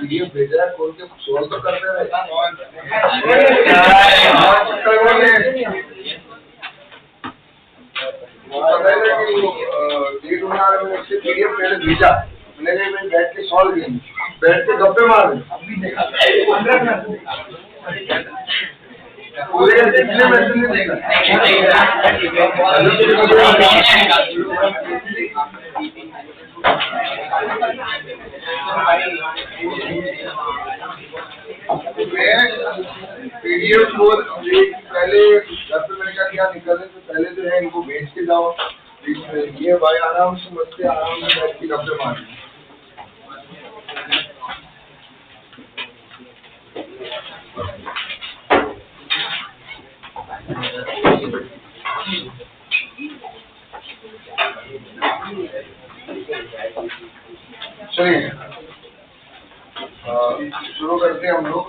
PDF भेजा है, खोल के सॉल्व तो करते रहे। पीडीएफ पहले भेजा, मैंने बैठ के सॉल्व किया, बैठ के गप्पे मार पूरे जितने मैसेज नहीं देखा। पीडीएफ को पहले घर पे मैंने कहा क्या निकलने से पहले जो है इनको भेज के जाओ, ये भाई आराम से बच्चे आराम से बैठ के गप्पे मार। चलिए शुरू करते हैं हम लोग।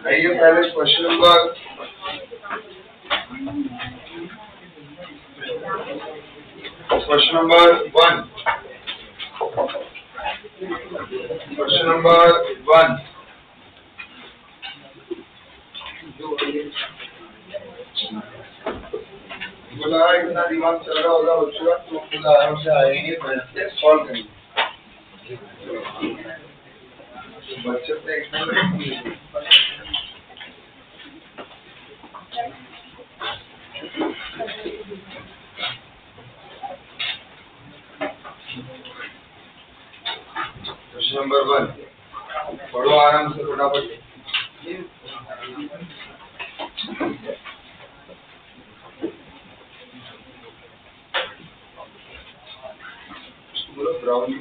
आइए पहले क्वेश्चन नंबर 1। क्वेश्चन नंबर 1 बोला इतना दिमाग चल रहा होगा बच्चों का, तो खुद आराम से आएंगे, बैठ के सॉल्व करेंगे। बच्चे पे क्वेश्चन नंबर 1 पढ़ो आराम से फटाफट। ब्राउनी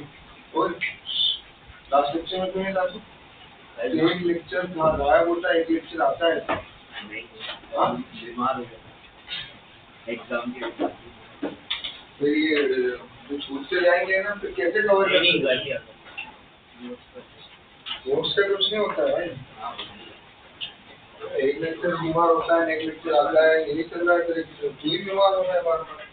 और लास्ट लेक्चर में तुम्हें लास्ट एक लेक्चर गायब होता है, एक लेक्चर आता है। बीमार हो गया एग्जाम के, फिर ये छूट से जाएंगे ना, फिर कैसे कवर करेंगे? नोट्स से कुछ नहीं होता है भाई, एक लेक्चर बीमार होता है, एक लेक्चर आता है, यही चल रहा है, फिर पूरी बीमार होना है बार बार।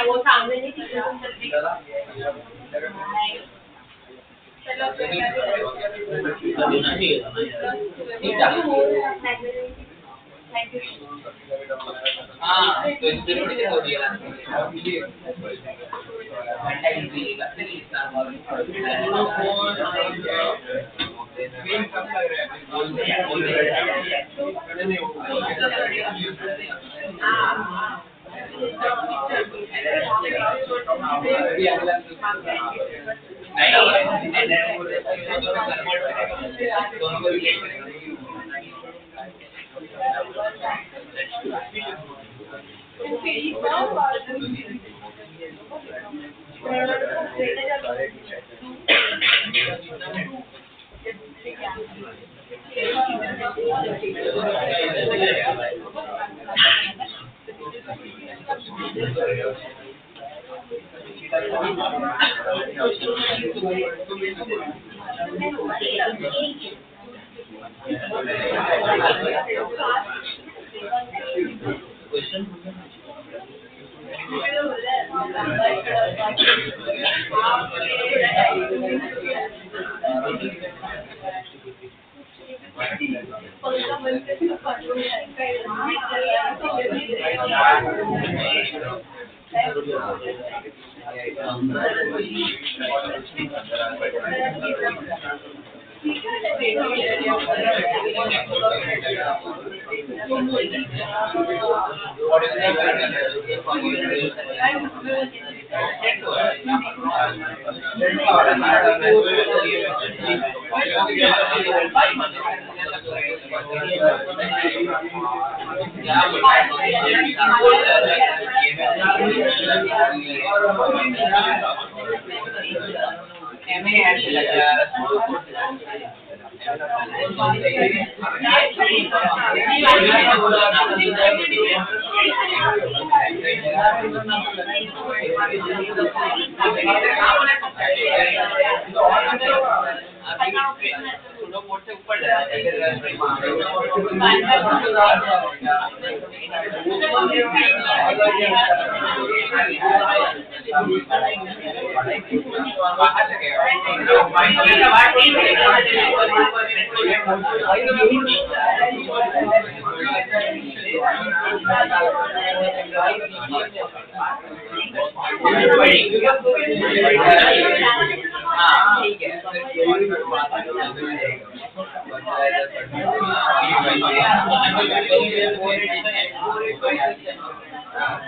वो सामने नहीं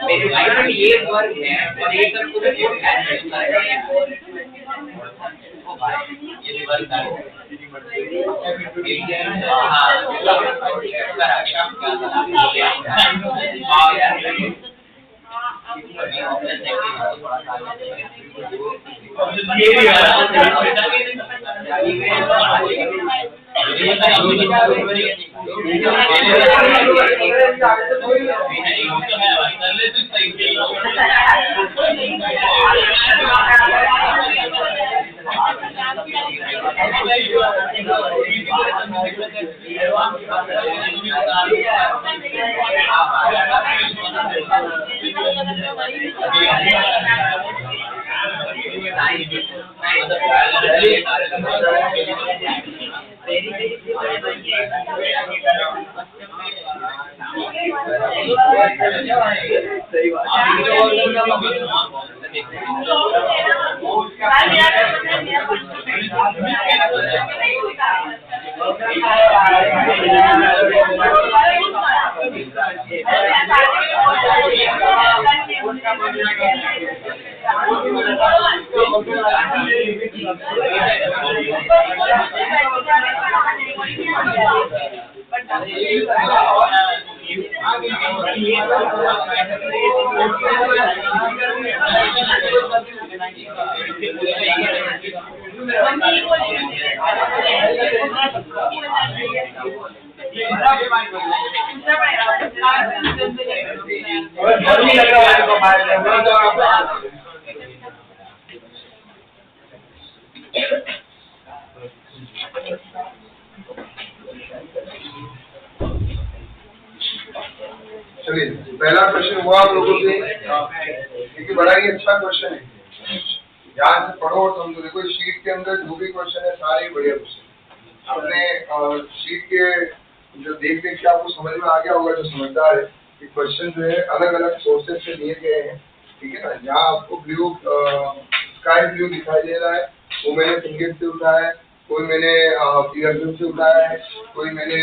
मेरे भाई में ये वर्ग है और ये सब पूरे ओ भाई ये भी वर्ग है चलिए पहला क्वेश्चन हुआ आप लोगों से, क्योंकि बड़ा ही अच्छा क्वेश्चन है, ध्यान से पढ़ो और समझो। देखो शीट के अंदर जो भी क्वेश्चन है सारे बढ़िया क्वेश्चन आपने शीट के जो देख के आपको समझ में आ गया होगा, जो समझदार है कि क्वेश्चन जो है अलग अलग सोर्सेज से लिए गए हैं, ठीक है ना। यहाँ आपको ब्लू स्काई ब्लू दिखाई दे रहा है, वो मैंने फिंगर से उठाया है, कोई मैंने पियरसन से उठाया है, कोई मैंने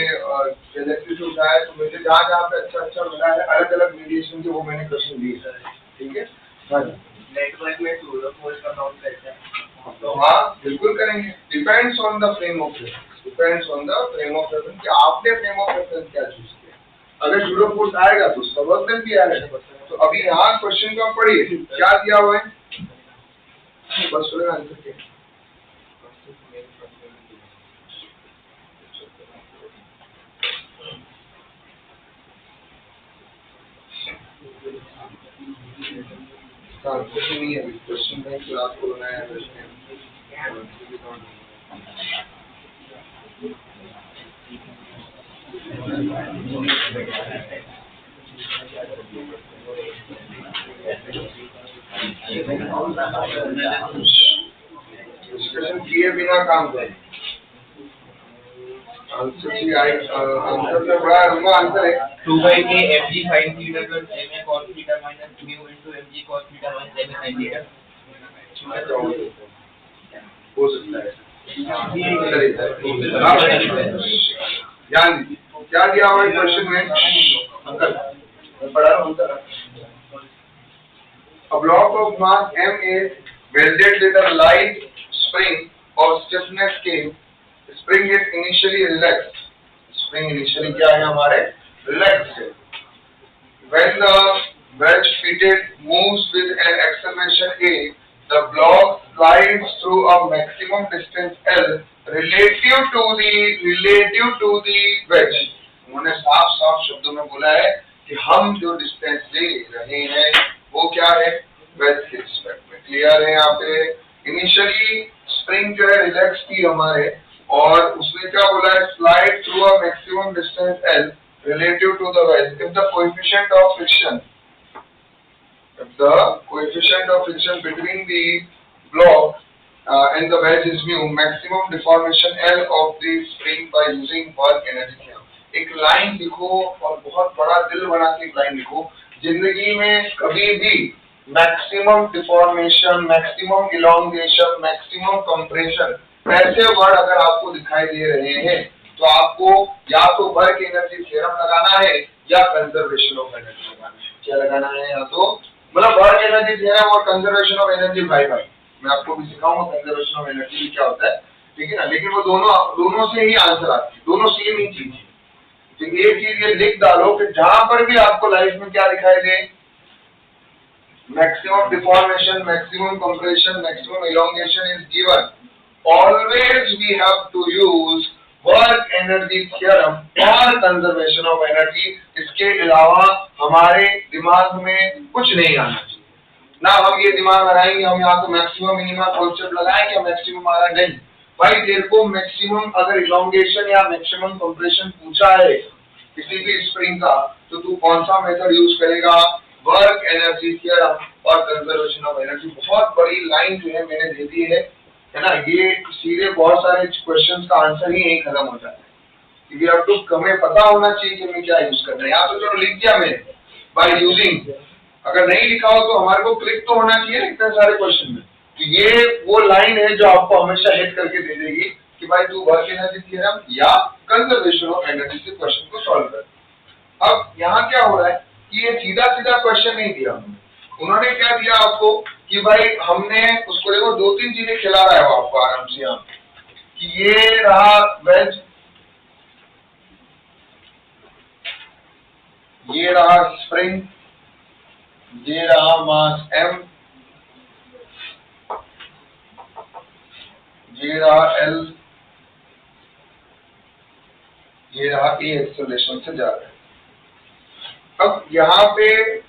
गैलेक्सी से उठाया है। तो मुझे जहाँ जहाँ पे अच्छा अच्छा मिला है अलग अलग वेरिएशन के वो मैंने क्वेश्चन दिए, ठीक है। हाँ नेटवर्क में सूडो फोर्स का काउंट करते हैं तो हाँ बिल्कुल करेंगे, depends on the frame of reference, depends on the frame of reference कि आपने फ्रेम ऑफ रेफरेंस क्या चूज किया। अगर सूडो फोर्स आएगा तो उसका वर्क डन भी आएगा। तो अभी यहाँ क्वेश्चन को पढ़िए, क्या दिया हुआ है, बस सुने आंसर क्या। कुछ नहीं है, क्वेश्चन में कि आपको बनाया है। किए बिना काम करें। आंसर जी आंसर में बड़ा लंबा आंसर है। 2/k mg sin theta plus ma cos theta minus mu into mg cos theta minus ma sin theta। हो सकता है। चलिए ध्यान दीजिए क्या दिया हुआ है क्वेश्चन में। अंकल मैं पढ़ा रहा हूँ uncle. A block of mass m is welded with a light spring of stiffness k. Spring is initially relaxed. Spring initially क्या है हमारे relaxed है। When the wedge fitted moves with an acceleration a, the block slides through a maximum distance L relative to the wedge. उन्होंने साफ शब्दों में बोला है कि हम जो डिस्टेंस ले रहे हैं वो क्या है वेज के रिस्पेक्ट में। क्लियर है यहाँ पे। इनिशियली स्प्रिंग जो है रिलैक्स थी हमारे और उसने क्या बोला है slide through a maximum distance L relative to the wedge if the coefficient of friction between the block and the wedge is mu, maximum deformation L of the spring by using work energy theorem। एक line लिखो और बहुत बड़ा दिल बना के एक line लिखो। जिंदगी में कभी भी maximum deformation, maximum elongation, maximum compression ऐसे वर्ड अगर आपको दिखाई दे रहे हैं तो आपको या तो वर्क एनर्जी थ्योरम लगाना है या कंजर्वेशन ऑफ एनर्जी लगाना है। क्या लगाना है? या तो मतलब वर्क एनर्जी थ्योरम और कंजर्वेशन ऑफ एनर्जी भाई मैं आपको भी सिखाऊंगा कंजर्वेशन ऑफ एनर्जी क्या होता है, ठीक है ना। लेकिन वो दोनों से ही आंसर आती है, दोनों सेम ही चीज है। तो एक चीज ये लिख डालो कि जहां पर भी आपको लाइफ में क्या दिखाई दे maximum deformation, maximum compression, maximum elongation is given, always we have to use work energy theorem और कंजर्वेशन ऑफ एनर्जी। इसके अलावा हमारे दिमाग में कुछ नहीं आना चाहिए ना। हम ये दिमाग लगाएंगे हम यहाँ तो मैक्सिमम मिनिमम कॉन्सेप्ट लगाएंगे मैक्सिमम आ रहा नहीं। भाई तेरे को मैक्सिमम अगर इलॉन्गेशन या मैक्सिमम कंप्रेशन पूछा है किसी भी स्प्रिंग का तो तू कौन सा मेथड यूज करेगा? वर्क एनर्जी थ्योरम और कंजर्वेशन ऑफ एनर्जी। बहुत बड़ी लाइन जो है मैंने दे दी है ना। ये सीधे बहुत सारे क्वेश्चंस का आंसर ही यही खत्म हो जाता है क्योंकि आपको हमें पता होना चाहिए कि हमें क्या यूज करना है। यहाँ तो चलो लिख दिया मैंने बाय यूजिंग, अगर नहीं लिखा हो तो हमारे को क्लिक तो होना चाहिए ना इतने सारे क्वेश्चन में। तो ये वो लाइन है जो आपको हमेशा हिट करके दे देगी कि भाई तू वर्क एनर्जी थ्योरम या कंजर्वेशन ऑफ एनर्जी से क्वेश्चन को सॉल्व कर। अब यहाँ क्या हो रहा है कि ये सीधा क्वेश्चन नहीं दिया उन्होंने क्या दिया आपको कि भाई हमने उसको देखो 2-3 चीजें खिला रहा है वो आपको आराम से यहाँ कि ये रहा वेज, ये रहा स्प्रिंग, ये रहा मास m, ये रहा L, ये रहा A एक्सेलरेशन से जा रहा है। अब यहाँ पे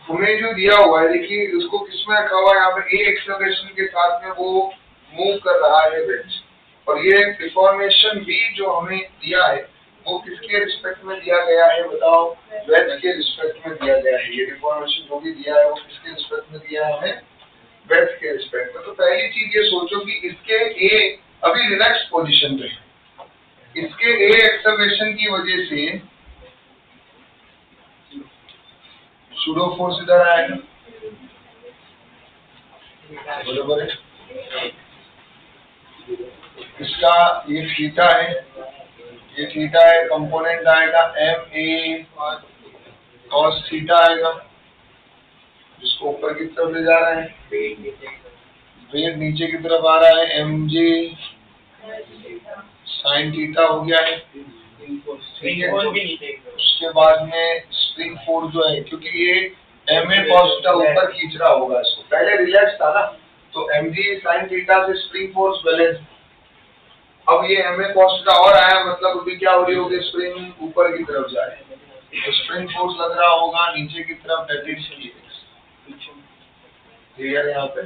हमें जो दिया हुआ है देखिए उसको किसमें रखा हुआ है यहाँ पे A एक्सेलरेशन के साथ में वो मूव कर रहा है वेज और ये डिफॉर्मेशन भी जो हमें दिया है वो किसके रिस्पेक्ट में दिया गया है बताओ? वेज के रिस्पेक्ट में दिया गया है। ये डिफॉर्मेशन जो भी दिया है वो किसके रिस्पेक्ट में दिया है हमें? वेज के रिस्पेक्ट में। तो पहली चीज ये सोचो कि इसके A अभी रिलैक्स पोजीशन पे है, इसके A एक्सेलरेशन की वजह से सूडो फोर्स इधर आएगा बराबर है। इसका ये थीटा है, ये थीटा है, कंपोनेंट आएगा ma cos थीटा आएगा जिसको ऊपर की तरफ ले जा रहे हैं, वेट नीचे की तरफ आ रहा है mg sin थीटा हो गया है। उसके बाद में स्प्रिंग फोर्स जो है क्योंकि ये ma cos थीटा ऊपर खींच रहा होगा इसको, पहले रिलैक्स था ना तो mg sin थीटा से स्प्रिंग फोर्स बैलेंस। अब ये ma cos थीटा और आया मतलब अभी क्या हो रही होगी स्प्रिंग ऊपर की तरफ जा रही है तो स्प्रिंग फोर्स लग रहा होगा नीचे की तरफ दैट इज क्लियर है यहाँ पे।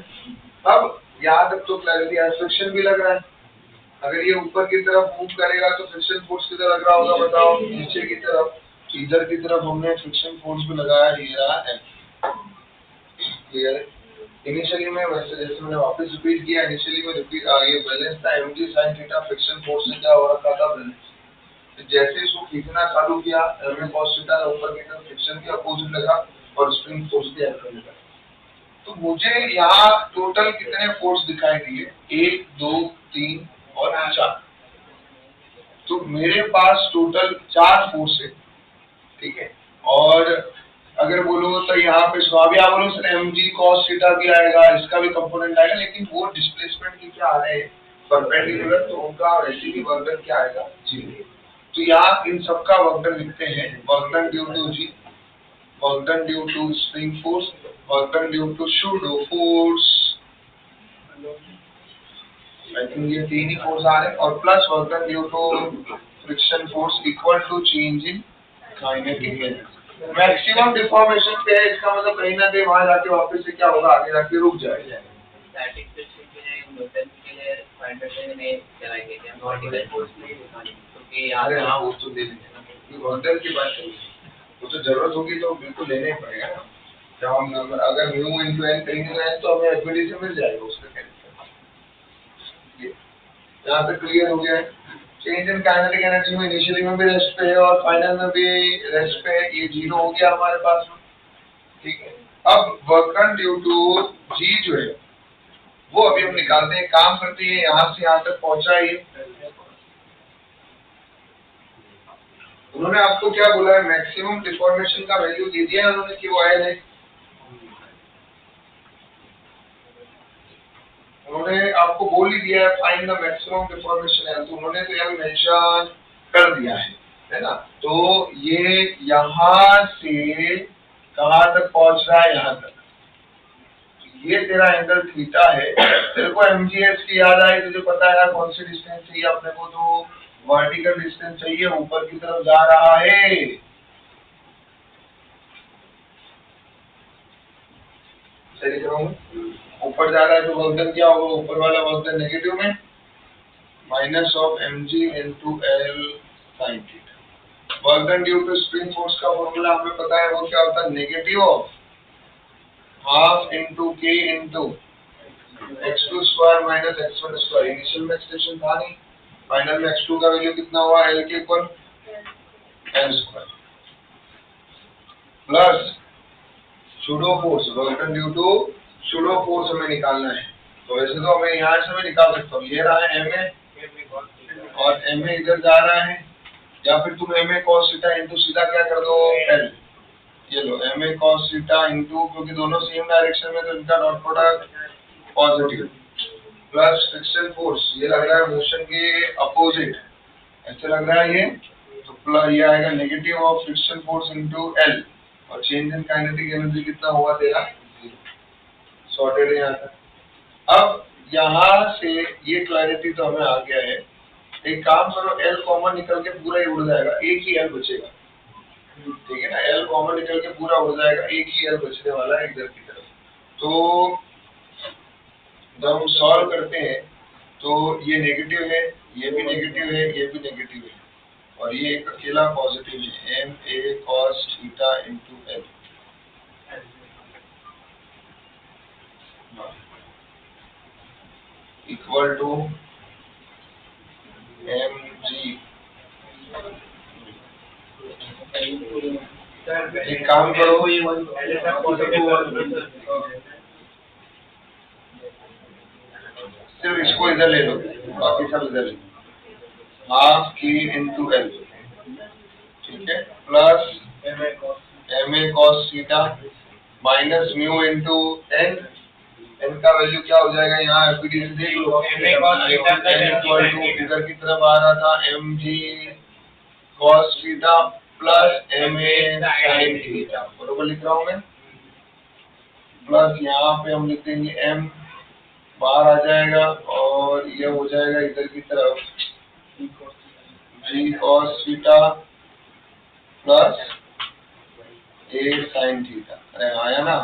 अब यहाँ तक तो क्लैरिटी है। फ्रिक्शन भी लग रहा है, अगर ये ऊपर की तरफ मूव करेगा तो फ्रिक्शन फोर्स किधर लग रहा होगा बताओ? नीचे की तरफ। इधर की तरफ हमने फ्रिक्शन फोर्स भी लगाया, ये रहा है क्लियर है। इनिशियली में वैसे जैसे मैंने वापस रिपीट किया, इनिशियली में रिपीट ये बैलेंस था mg sin theta, friction force से क्या हो रखा था बैलेंस। तो जैसे इसको खींचना चालू किया ma cos थीटा ऊपर की तरफ फ्रिक्शन के अपोजिट लगा और स्प्रिंग फोर्स के हेल्प लगा। तो मुझे यहाँ टोटल कितने फोर्स दिखाई दिए, 1 2 3 और 4। तो मेरे पास टोटल 4 फोर्स है, ठीक है। और अगर बोलो तो यहाँ पे अभी आप बोलो सर mg cos थीटा भी आएगा, इसका भी कंपोनेंट आएगा, लेकिन वो डिस्प्लेसमेंट की क्या आ रहे हैं परपेंडिकुलर, तो उनका वैसे भी वर्क डन क्या आएगा 0। तो यहाँ इन सबका वर्क डन लिखते हैं, work done due to g, work done due to spring force, work done due to pseudo force, I think ये 3 ही फोर्स आ रहे हैं, और plus work done due to friction force equal to change in kinetic energy. Maximum deformation पे है, इसका मतलब कहीं ना कहीं वहां जाके वापस से क्या होगा, आगे जाके रुक जाएगा। स्टैटिक फ्रिक्शन के लिए न्यूटन के लिए फाइंड में चलाएंगे क्या वर्टिकल फोर्स में, क्योंकि अरे यहाँ हाँ वो तो दे देंगे, वर्क की बात है, वो तो जरूरत होगी तो बिल्कुल लेना ही पड़ेगा ना। जब हम नंबर अगर म्यू इनटू एन करेंगे तो हमें एफबीडी से मिल जाएगा उसका कैलकुलेशन। यहाँ पे क्लियर हो गया है। चेंज इन काइनेटिक एनर्जी में इनिशियली में भी रेस्ट पे है और फाइनल में भी रेस्ट पे है, ये 0 हो गया हमारे पास में, ठीक है। अब वर्क डन ड्यू टू जी जो है वो अभी हम निकालते हैं, काम करते हैं, यहाँ से यहाँ तक पहुंचा है। उन्होंने आपको क्या बोला है, मैक्सिमम डिफॉर्मेशन का वैल्यू दे दिया है उन्होंने कि वो आयल है। उन्होंने आपको बोल ही दिया है find the maximum deformation L, तो उन्होंने तो यहाँ मेंशन कर दिया है ना। तो ये यहाँ से कहाँ तक पहुंच रहा है, यहाँ तक। ये तेरा एंगल थीटा है, तेरे को mgs की याद आई, तुझे पता है कौन सी डिस्टेंस चाहिए अपने को, तो वर्टिकल डिस्टेंस चाहिए, ऊपर की तरफ जा रहा है। सही कह रहा हूँ, ऊपर जा रहा है तो वर्क डन क्या होगा, ऊपर वाला वर्क डन नेगेटिव में minus of mg into l sine theta. Work done due to spring force का फॉर्मूला हमें पता है, वो क्या होता है, negative of half into k into x2 square minus x1 square. Initial में एक्सप्रेशन था नहीं, फाइनल में x2 का वैल्यू कितना हुआ, l के equal l square plus pseudo force, work done due to pseudo force हमें निकालना है। तो वैसे तो हमें यहाँ से भी निकाल सकता हूँ, ये रहा है ma और ma इधर जा रहा है, या फिर तुम ma cos थीटा इंटू सीधा क्या कर दो l, ये लो ma cos थीटा इंटू, क्योंकि दोनों सेम डायरेक्शन में तो इनका dot product positive, plus friction force, ये लग रहा है मोशन के अपोजिट, ऐसे लग रहा है ये, तो प्लस ये आएगा negative of friction force into L, और चेंज इन काइनेटिक एनर्जी कितना हुआ तेरा, सॉर्टेड है यहाँ तक। अब यहाँ से ये क्लैरिटी तो हमें आ गया है, एक काम करो, एल कॉमन निकल के पूरा ही उड़ जाएगा, एक ही एल बचेगा, ठीक है ना, एल कॉमन निकल के पूरा उड़ जाएगा, एक ही एल बचने वाला है इधर की तरफ। तो जब हम सॉल्व करते हैं तो ये नेगेटिव है, ये भी नेगेटिव है, ये भी नेगेटिव है, और ये एक अकेला पॉजिटिव है, ma cos theta into L equal to mg। एक काम करो, सिर्फ इसको इधर ले लो, बाकी सब इधर ले लो, हाफ के इंटू एल, ठीक है, plus ma cos theta minus mu into N, N का वैल्यू क्या हो जाएगा, यहाँ एफबीडी से देख लो, इधर की तरफ आ रहा था mg cos theta plus ma sin theta, बरोबर लिख रहा हूँ मैं, प्लस यहाँ पे हम लिख देंगे m बाहर आ जाएगा, और ये हो जाएगा इधर की तरफ g cos theta plus a sin theta, अरे आया ना,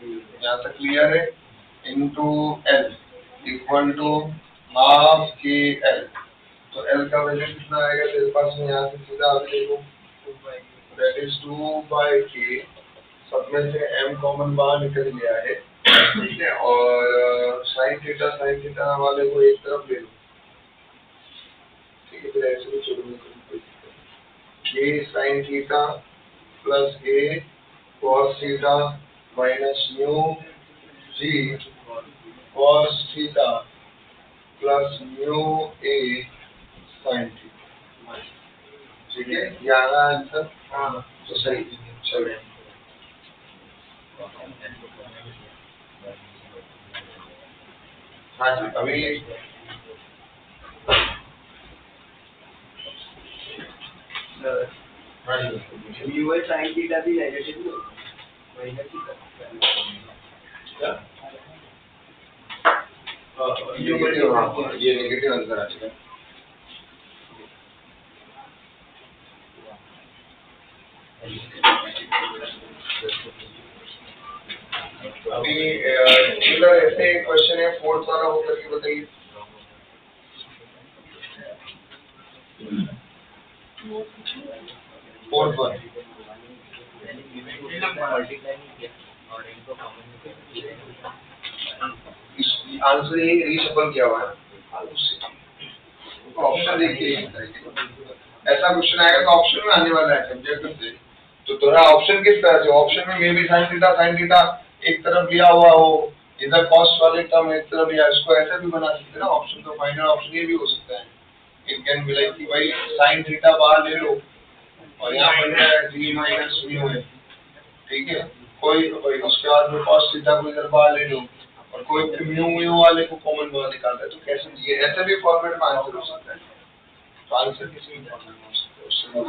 यहाँ तक क्लियर है, into L equal to half के एल। तो एल का वैल्यू कितना आएगा तेरे पास में, यहाँ से सीधा आप देखो, दैट इज 2 बाई के, सब में से m कॉमन बाहर निकल गया है, ठीक है, और साइन थीटा वाले को एक तरफ ले लो, ठीक है, फिर ऐसे भी छोड़ने को कोई दिक्कत नहीं। ये sine theta plus A cos theta minus mu G cos theta plus mu A sine theta, ठीक है, ये आ रहा आंसर। हाँ, तो सही, चलो। हाँ जी, अभी हाँ जी, म्यू साइन थीटा भी नेगेटिव हो, माइनस थीटा क्या? नेगेटिव, हाँ, ये नेगेटिव आंसर आ चुका है। अभी ऐसे क्वेश्चन है, फोर्थ वाला वो करके बताइए। फोर्थ वन आंसर ये रीशफल किया हुआ है, ऑप्शन देखिए, ऐसा क्वेश्चन आएगा तो ऑप्शन में आने वाला है सब्जेक्ट से, तो थोड़ा ऑप्शन किस तरह से, ऑप्शन में मे भी साइन थीटा एक तरफ लिया हुआ हो, इधर कॉस्ट वाले टर्म एक तरफ लिया, इसको ऐसा भी बना सकते हैं ना ऑप्शन, तो फाइनल ऑप्शन ये भी हो सकता है। इट कैन बी लाइक कि भाई साइन थीटा बाहर ले लो और यहाँ पर जी माइनस म्यू है, ठीक है, कोई उसके बाद में कॉस्ट थीटा को इधर बाहर ले लो और कोई म्यू वाले को कॉमन बाहर निकालता है, तो कैसे ये ऐसे भी फॉर्मेट में आंसर हो सकता है। तो आंसर किसी भी फॉर्मेट में हो सकता है,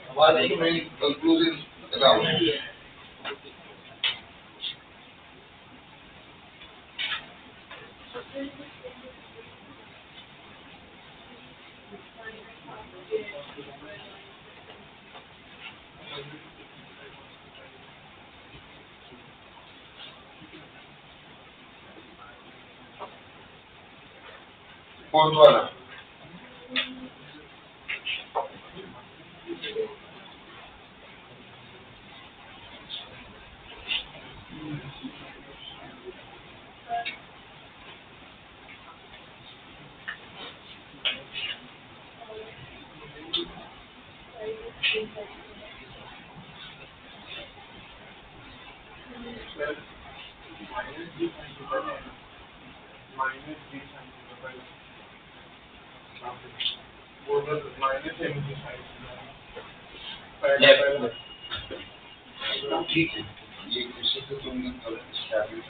हमारे तो मेन कंक्लूजन बताओ। फोर्थ वाला ठीक है, ये क्वेश्चन तो तुमने एस्टैब्लिश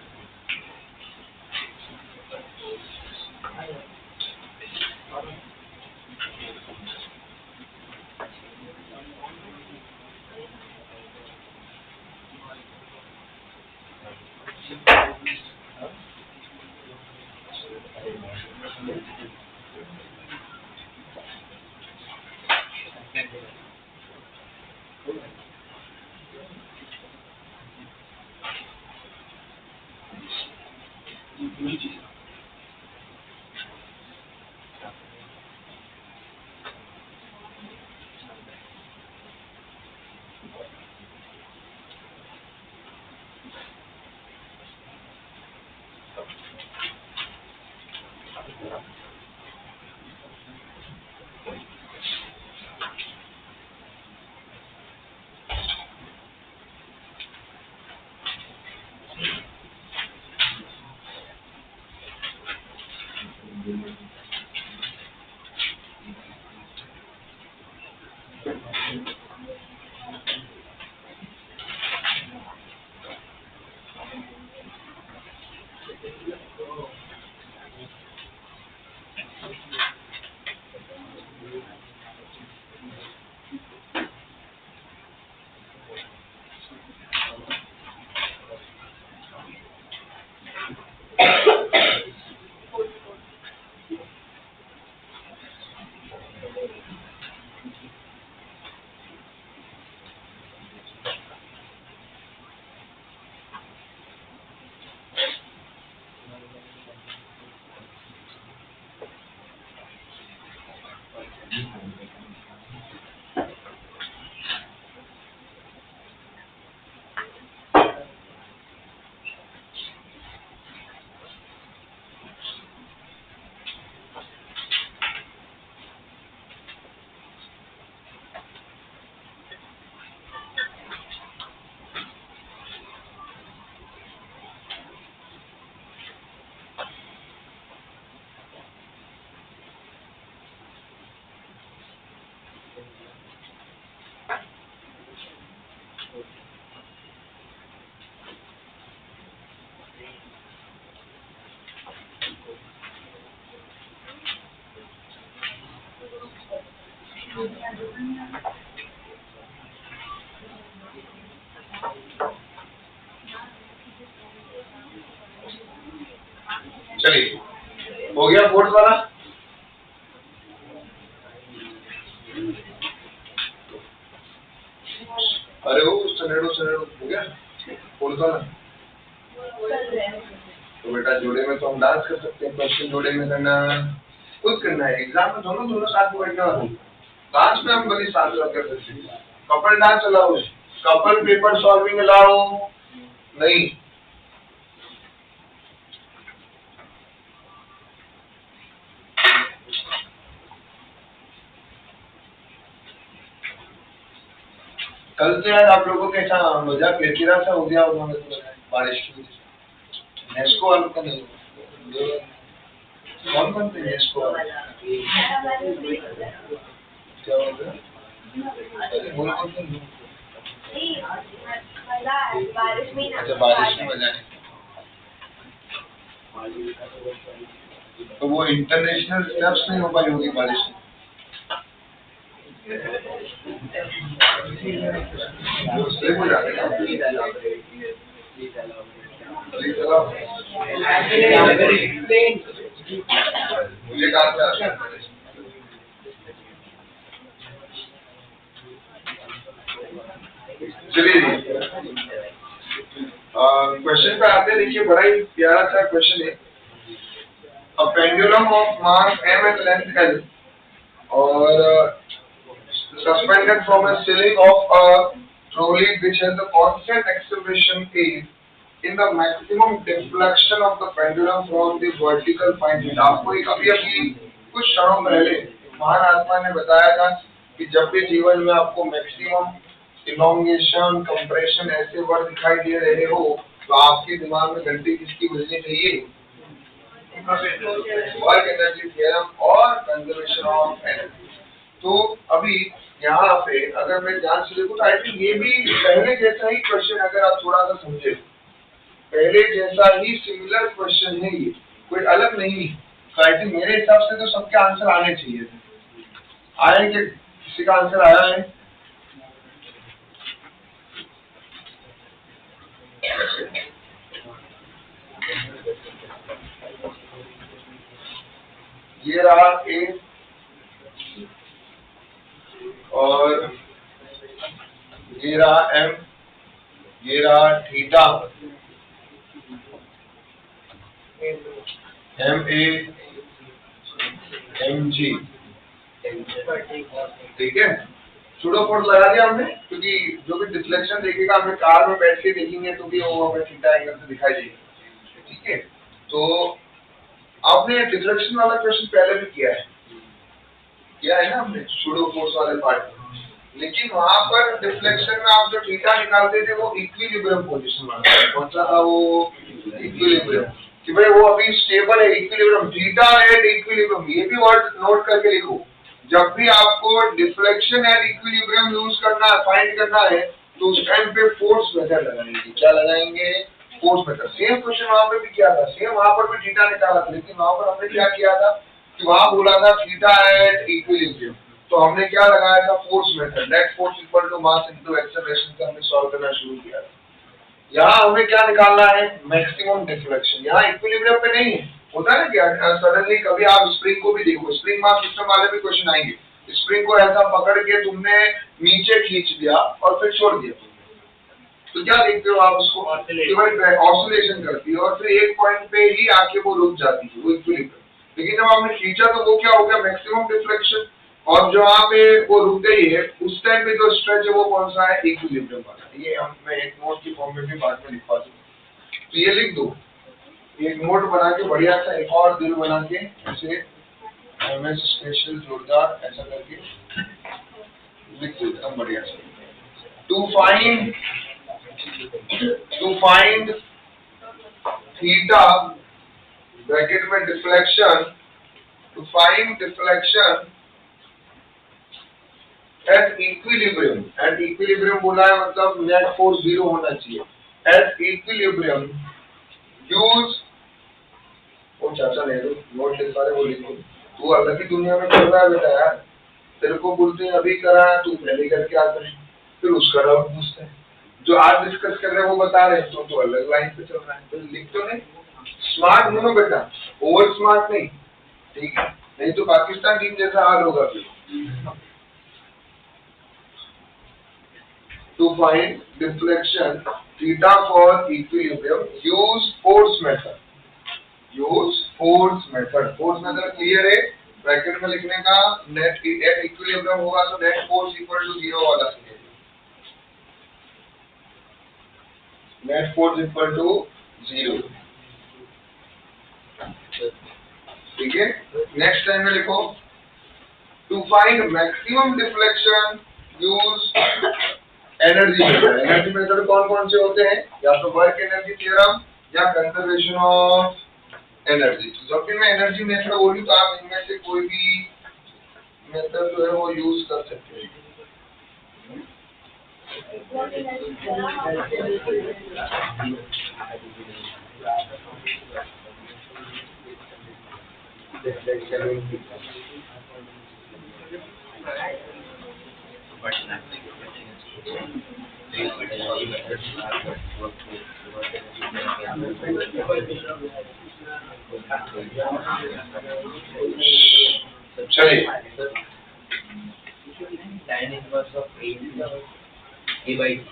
चलिए, हो गया फोर्थ वाला। अरे वो सनेडो हो गया फोर्थ वाला। तो बेटा जोड़े में तो हम डांस कर सकते हैं, क्वेश्चन जोड़े में करना खुद करना है। एग्जाम में दोनों साथ में बैठना है। डांस में हम बड़ी साथ कर सकते हैं। कपल डांस अलाउ है, कपल पेपर सॉल्विंग अलाउ नहीं। कल से यार आप लोगों के ऐसा मजाक लेकिरा सा हो गया होगा, मेरे को लग रहा है, बारिश की वजह से। नेस्को वालों का नहीं कौन थे नेस्को वाले? क्या हो गया? अरे बोल कौन थे? बारिश में अच्छा बारिश में मजा नहीं। तो वो इंटरनेशनल स्टेप्स नहीं हो पाई होगी बारिश में। उससे हो जाएगा। मुझे कहाँ से आता है? चलिए क्वेश्चन पे आते हैं। देखिए बड़ा ही प्यारा सा क्वेश्चन है। A pendulum of mass m and length l और suspended from a ceiling of a trolley which has the constant acceleration a in the maximum deflection of the pendulum from the vertical point theta। आपको एक अभी कुछ क्षणों पहले महान आत्मा ने बताया था कि जब भी जीवन में आपको मैक्सिमम इलोंगेशन, कंप्रेशन ऐसे वर्ड दिखाई दे रहे हो तो आपके दिमाग में घंटी किसकी बजनी चाहिए? वर्क एनर्जी थ्योरम और कंजर्वेशन ऑफ एनर्जी। तो अभी यहाँ पे अगर मैं ध्यान से देखूं तो आई थिंक ये भी पहले जैसा ही क्वेश्चन, अगर आप थोड़ा सा समझे, पहले जैसा ही सिमिलर क्वेश्चन है, ये कोई अलग नहीं। तो आई थिंक मेरे हिसाब से तो सबके आंसर आने चाहिए थे। आए कि किसी का आंसर आया है? ये रहा ए और ये रहा एम, ये रहा theta, M A M G, ठीक है। सूडो कोड लगा दिया हमने, क्योंकि जो भी डिफ्लेक्शन देखेगा हमें कार में बैठ के देखेंगे तो भी वो हमें थीटा एंगल से दिखाई देगी, ठीक है। तो आपने डिफ्लेक्शन वाला क्वेश्चन पहले भी किया है ना हमने सूडो कोड वाले पार्ट में, लेकिन वहां पर डिफ्लेक्शन में आप जो थीटा निकालते थे वो इक्विलिब्रियम पोजीशन वाला, कौन सा था वो? इक्विलिब्रियम, कि भाई वो अभी स्टेबल है, इक्विलिब्रियम, थीटा एट इक्विलिब्रियम। ये भी वर्ड नोट करके लिखो। जब भी आपको डिफ्लेक्शन एंड इक्विलिब्रियम यूज करना है, फाइंड करना है, तो उस टाइम पे फोर्स मेथड लगाएंगे। क्या लगाएंगे? Force method. सेम क्वेश्चन वहां पे भी किया था, सेम वहां पर भी थीटा निकाला था, लेकिन वहां पर हमने क्या किया था कि वहां बोला था थीटा एट इक्विलिब्रियम, तो हमने क्या लगाया था? Force method. Net force equal to mass into acceleration से हमने सॉल्व करना शुरू किया था। यहाँ हमें क्या निकालना है? Maximum deflection. यहाँ इक्विलिब्रियम पे नहीं है। होता है कि सडनली कभी आप स्प्रिंग को भी देखो, स्प्रिंग मास सिस्टम वाले भी क्वेश्चन आएंगे। स्प्रिंग को ऐसा पकड़ के तुमने नीचे खींच दिया और फिर छोड़ दिया, तो क्या देखते हो आप उसको? ऑसिलेशन करती है और फिर एक पॉइंट पे ही आके वो रुक जाती है, वो इक्विलिब्रियम। लेकिन जब आपने खींचा तो वो क्या हो गया? Maximum deflection. और जो यहाँ पे वो रुक गई है उस टाइम पे जो स्ट्रेच है वो कौन सा है? इक्विलिब्रियम वाला। ये मैं एक नोट की फॉर्म में भी बाद में लिखवा दूँ, तो ये लिख दो। एक नोट बना के बढ़िया सा एक और दिल बना के इसे एमएस स्पेशल जोरदार ऐसा करके लिख दो एकदम बढ़िया से। टू फाइंड थीटा ब्रैकेट में deflection, to find deflection at equilibrium. At equilibrium बोला है मतलब नेट फोर्स 0 होना चाहिए। एट इक्विलिब्रियम यूज, वो चाचा नहीं, नोट लिख पा रहे वो लिखो। तू अलग ही दुनिया में चल रहा है बेटा यार। तेरे को बोलते हैं अभी करा है, तू पहले करके आता है, फिर उसका डाउट पूछते हैं, जो आज डिस्कस कर रहे हैं वो बता रहे हैं, तो अलग लाइन पे चल रहा है, तो लिख तो नहीं। स्मार्ट हो ना बेटा, ओवर स्मार्ट नहीं, ठीक है, नहीं तो पाकिस्तान टीम जैसा हाल होगा फिर। To find deflection theta for equilibrium, use force method. Use force method. Force method clear है? ब्रैकेट में लिखने का, नेट एट इक्विलिब्रियम होगा तो नेट फोर्स इक्वल टू 0 वाला सीखेंगे। नेट फोर्स इक्वल टू 0, ठीक है। नेक्स्ट टाइम में लिखो, to find maximum deflection use energy method. Energy method कौन कौन से होते हैं? या तो वर्क एनर्जी थ्योरम या कंजर्वेशन ऑफ एनर्जी। तो जब भी मैं एनर्जी मेथड बोलूं तो आप इनमें से कोई भी मेथड जो है वो यूज कर सकते हैं। चलिए, tan inverse of A by G.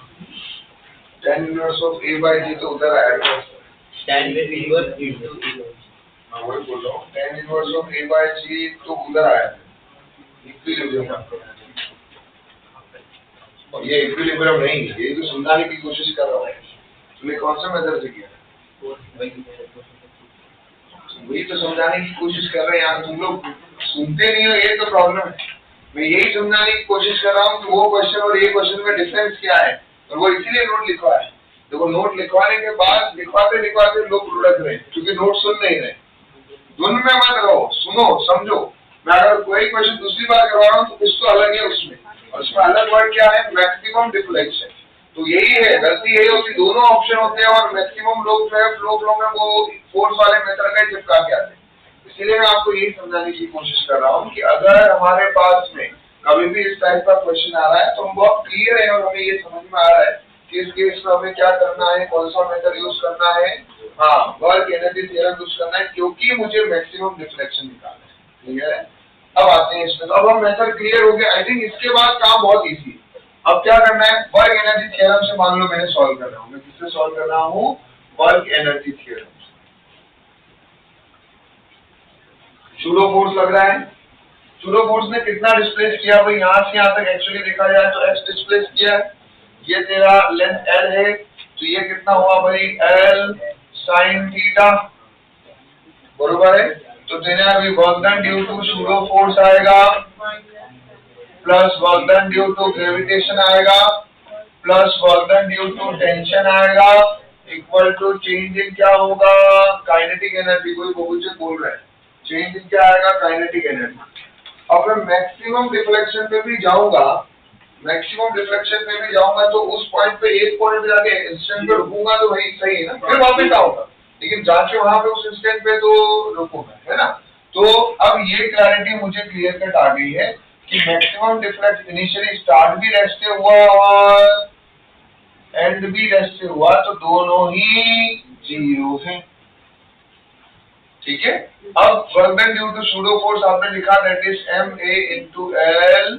tan inverse of A by G तो उधर आएगा। tan inverse into मैं वही बोल रहा हूँ, tan inverse of A by G तो उधर आया इक्विलिब्रियम। और ये इक्विलिब्रियम नहीं, ये तो समझाने की कोशिश कर रहा हूँ। तुमने कौन सा मेथड से किया? वही तो समझाने की कोशिश कर रहे हैं यार, तुम लोग सुनते नहीं हो, ये तो प्रॉब्लम है। मैं यही समझाने की कोशिश कर रहा हूँ कि वो क्वेश्चन और ये क्वेश्चन में डिफरेंस क्या है, और वो इसीलिए नोट लिखवा है। देखो नोट लिखवाने के बाद लिखवाते लिखवाते लोग लुढ़क रहे हैं, क्योंकि नोट सुन नहीं रहे। दोनों में मत रहो, सुनो समझो। मैं अगर कोई क्वेश्चन दूसरी बार करवा रहा हूँ तो कुछ तो अलग है उसमें, और उसमें अलग वर्ड क्या है? Maximum deflection. तो यही है, गलती यही होती, दोनों ऑप्शन होते हैं और मैक्सिमम लोग जो है फ्लो में वो फोर्स वाले मेथड का चिपका के आते हैं। इसीलिए मैं आपको यही समझाने की कोशिश कर रहा हूँ कि अगर हमारे पास में कभी भी इस टाइप का क्वेश्चन आ रहा है तो हम बहुत क्लियर है और हमें ये समझ में आ रहा है कि इस केस में हमें क्या करना है, कौन सा मेथड यूज करना है। हाँ, वर्क एनर्जी थ्योरम यूज करना है, क्योंकि मुझे मैक्सिमम डिफ्लेक्शन निकालना है। क्लियर है? अब आते हैं इसमें, तो अब हम मेथड क्लियर हो गया। आई थिंक इसके बाद काम बहुत इजी है। अब क्या करना है? वर्क एनर्जी थ्योरम से मान लो मैंने सॉल्व कर रहा हूँ। मैं किससे सॉल्व कर रहा हूँ? Work energy theorem. Pseudo force लग रहा है। सूडो फोर्स ने कितना डिस्प्लेस किया भाई? यहाँ से यहाँ तक एक्चुअली देखा जाए तो x डिस्प्लेस किया है। ये तेरा लेंथ l है, तो ये कितना हुआ भाई? l sin थीटा, बरोबर है। तो तेरे अभी work done due to pseudo force आएगा, plus work done due to gravitation आएगा, plus work done due to tension आएगा, इक्वल टू चेंज इन क्या होगा? Kinetic energy. कोई बहुवचन बोल रहा है, चेंज इन क्या आएगा? Kinetic energy. अब मैं मैक्सिमम डिफ्लेक्शन पे भी जाऊंगा, मैक्सिमम डिफ्लेक्शन पे भी जाऊंगा तो उस पॉइंट पे, एक पॉइंट पे जाके इंस्टेंट पे रुकूंगा तो वही सही है ना, फिर वापस आऊंगा, लेकिन जाके वहां पे उस इंस्टेंट पे तो रुकूंगा, है ना। तो अब ये क्लैरिटी मुझे क्लियर कट आ गई है कि मैक्सिमम डिफ्लेक्शन इनिशियली स्टार्ट भी रेस्ट से हुआ और एंड भी रेस्ट से हुआ, तो दोनों ही जीरो है। ठीक है। अब work done due to pseudo force आपने लिखा, that is ma into l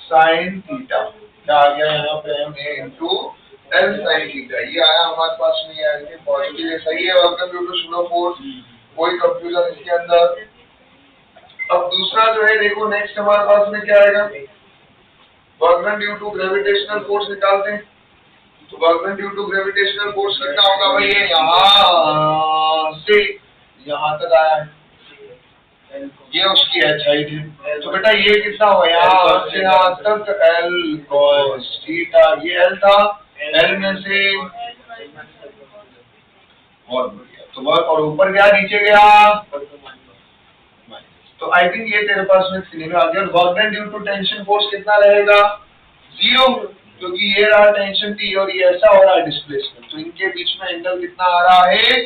sin theta. क्या आ गया यहाँ पे? ma into l sin theta. ये आया हमारे पास में, यार ये पॉजिटिव है, सही है। Work done due to pseudo force, कोई कंफ्यूजन इसके अंदर। अब दूसरा जो है देखो, नेक्स्ट हमारे पास में क्या आएगा? Work done due to gravitational force निकालते हैं। तो work done due to gravitational force कितना होगा भाई? ये यहाँ से यहाँ तक आया है, ये उसकी एच हाइट है। तो बेटा ये कितना हुआ? यहाँ से यहाँ तक l cos थीटा, ये l था, l में से बहुत बढ़िया। तो वर्क, और ऊपर गया, नीचे गया, तो आई थिंक ये तेरे पास में क्लियर आ गया। Work done due to tension force कितना रहेगा? 0, क्योंकि ये रहा टेंशन T और ये ऐसा हो रहा है डिस्प्लेसमेंट, तो इनके बीच में एंगल कितना आ रहा है?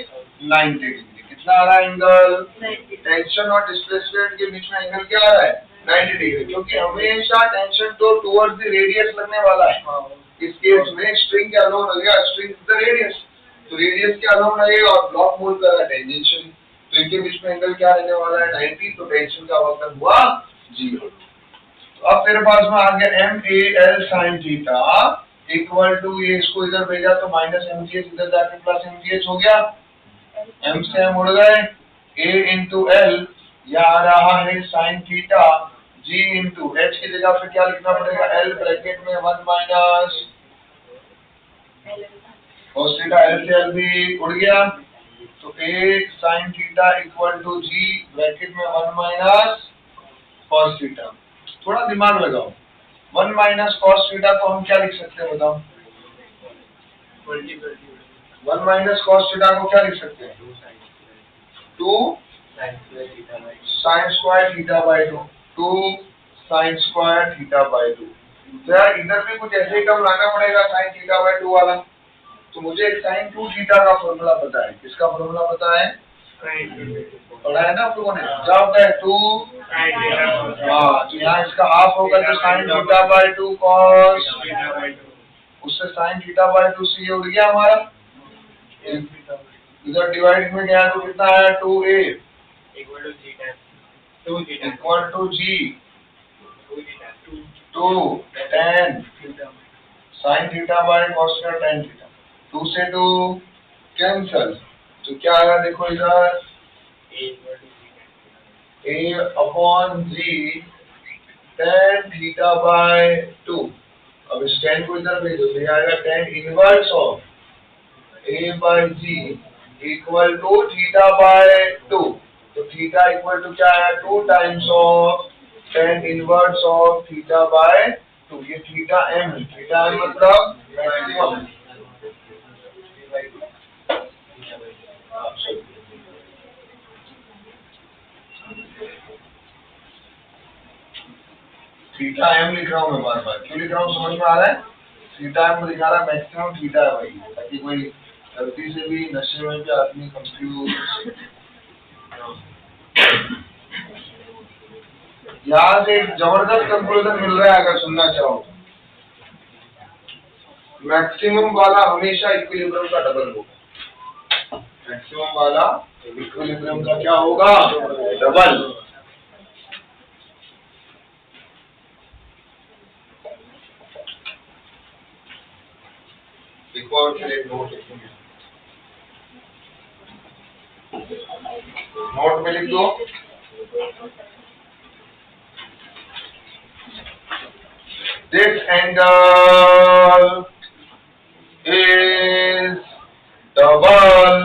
90 डिग्री। कितना आ रहा है एंगल? टेंशन और डिस्प्लेसमेंट के बीच में एंगल क्या आ रहा है? 90 डिग्री, क्योंकि हमेशा टेंशन तो टुवर्ड्स द रेडियस लगने वाला है। इस केस में स्ट्रिंग के अलोन लगेगा, स्ट्रिंग द रेडियस, तो रेडियस के अलोन लगेगा और ब्लॉक मूव करेगा टेंजेंशियल, तो इनके बीच में एंगल क्या रहने वाला है 90, तो टेंशन का वक्र हुआ 0। तो अब तेरे पास में आ गया MAL sin theta equal to, ये इसको इधर भेजा तो माइनस MGH इधर जाके प्लस MGH हो गया, M से M उड़ गए, A इंटू L या आ रहा है sin theta G into H की जगह पे क्या लिखना पड़ेगा, L ब्रैकेट में 1 माइनस cos थीटा, L से L भी उड़ गया, तो A sin theta equal to G bracket में 1 माइनस cos थीटा। थोड़ा दिमाग लगाओ, 1 माइनस cos थीटा को हम क्या लिख सकते हैं बताओ, 1 माइनस cos थीटा को क्या लिख सकते हैं, 2 sin square theta by 2, 2 sin square theta by 2। तो यार इधर भी कुछ ऐसे ही कम लाना पड़ेगा sin थीटा बाय 2 वाला, तो मुझे sin 2 थीटा का फॉर्मूला पता है, किसका फॉर्मूला पता है, पढ़ा है ना आप लोगों ने, क्या होता है 2, हाँ, तो यहाँ इसका हाफ होगा तो sin थीटा बाय 2 cos, उससे sin थीटा बाय 2 से ये उड़ गया हमारा, इधर डिवाइड में गया तो कितना है 2A equal to G 2 tan sin theta by cos theta tan theta, 2 से 2 कैंसल, तो क्या आएगा देखो इधर A upon G tan theta by 2, अब इस tan को इधर भेजो तो ये आएगा tan inverse of A by G equal to theta by 2, तो थीटा इक्वल टू क्या है 2 times of tan inverse of theta by 2, ये थीटा m मतलब मैक्सिमम, थीटा m लिख रहा हूँ मैं बार बार, क्यों लिख रहा हूँ समझ में आ रहा है, थीटा m दिखा रहा है मैक्सिमम थीटा है भाई, ताकि कोई गलती से भी नशे में भी आदमी कंफ्यूज। यहाँ से एक जबरदस्त कंक्लूजन मिल रहा है अगर सुनना चाहो, मैक्सिमम वाला हमेशा इक्विलिब्रियम का डबल होगा, मैक्सिमम वाला इक्विलिब्रियम का क्या होगा, डबल। देखो और फिर एक नोट लिखेंगे, नोट में लिख दो this angle is double,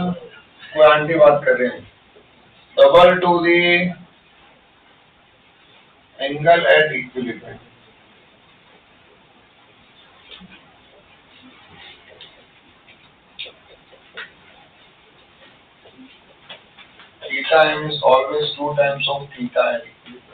कोई आंटी बात कर रहे हैं, double to the angle at equilibrium, theta m is always 2 times of theta at equilibrium।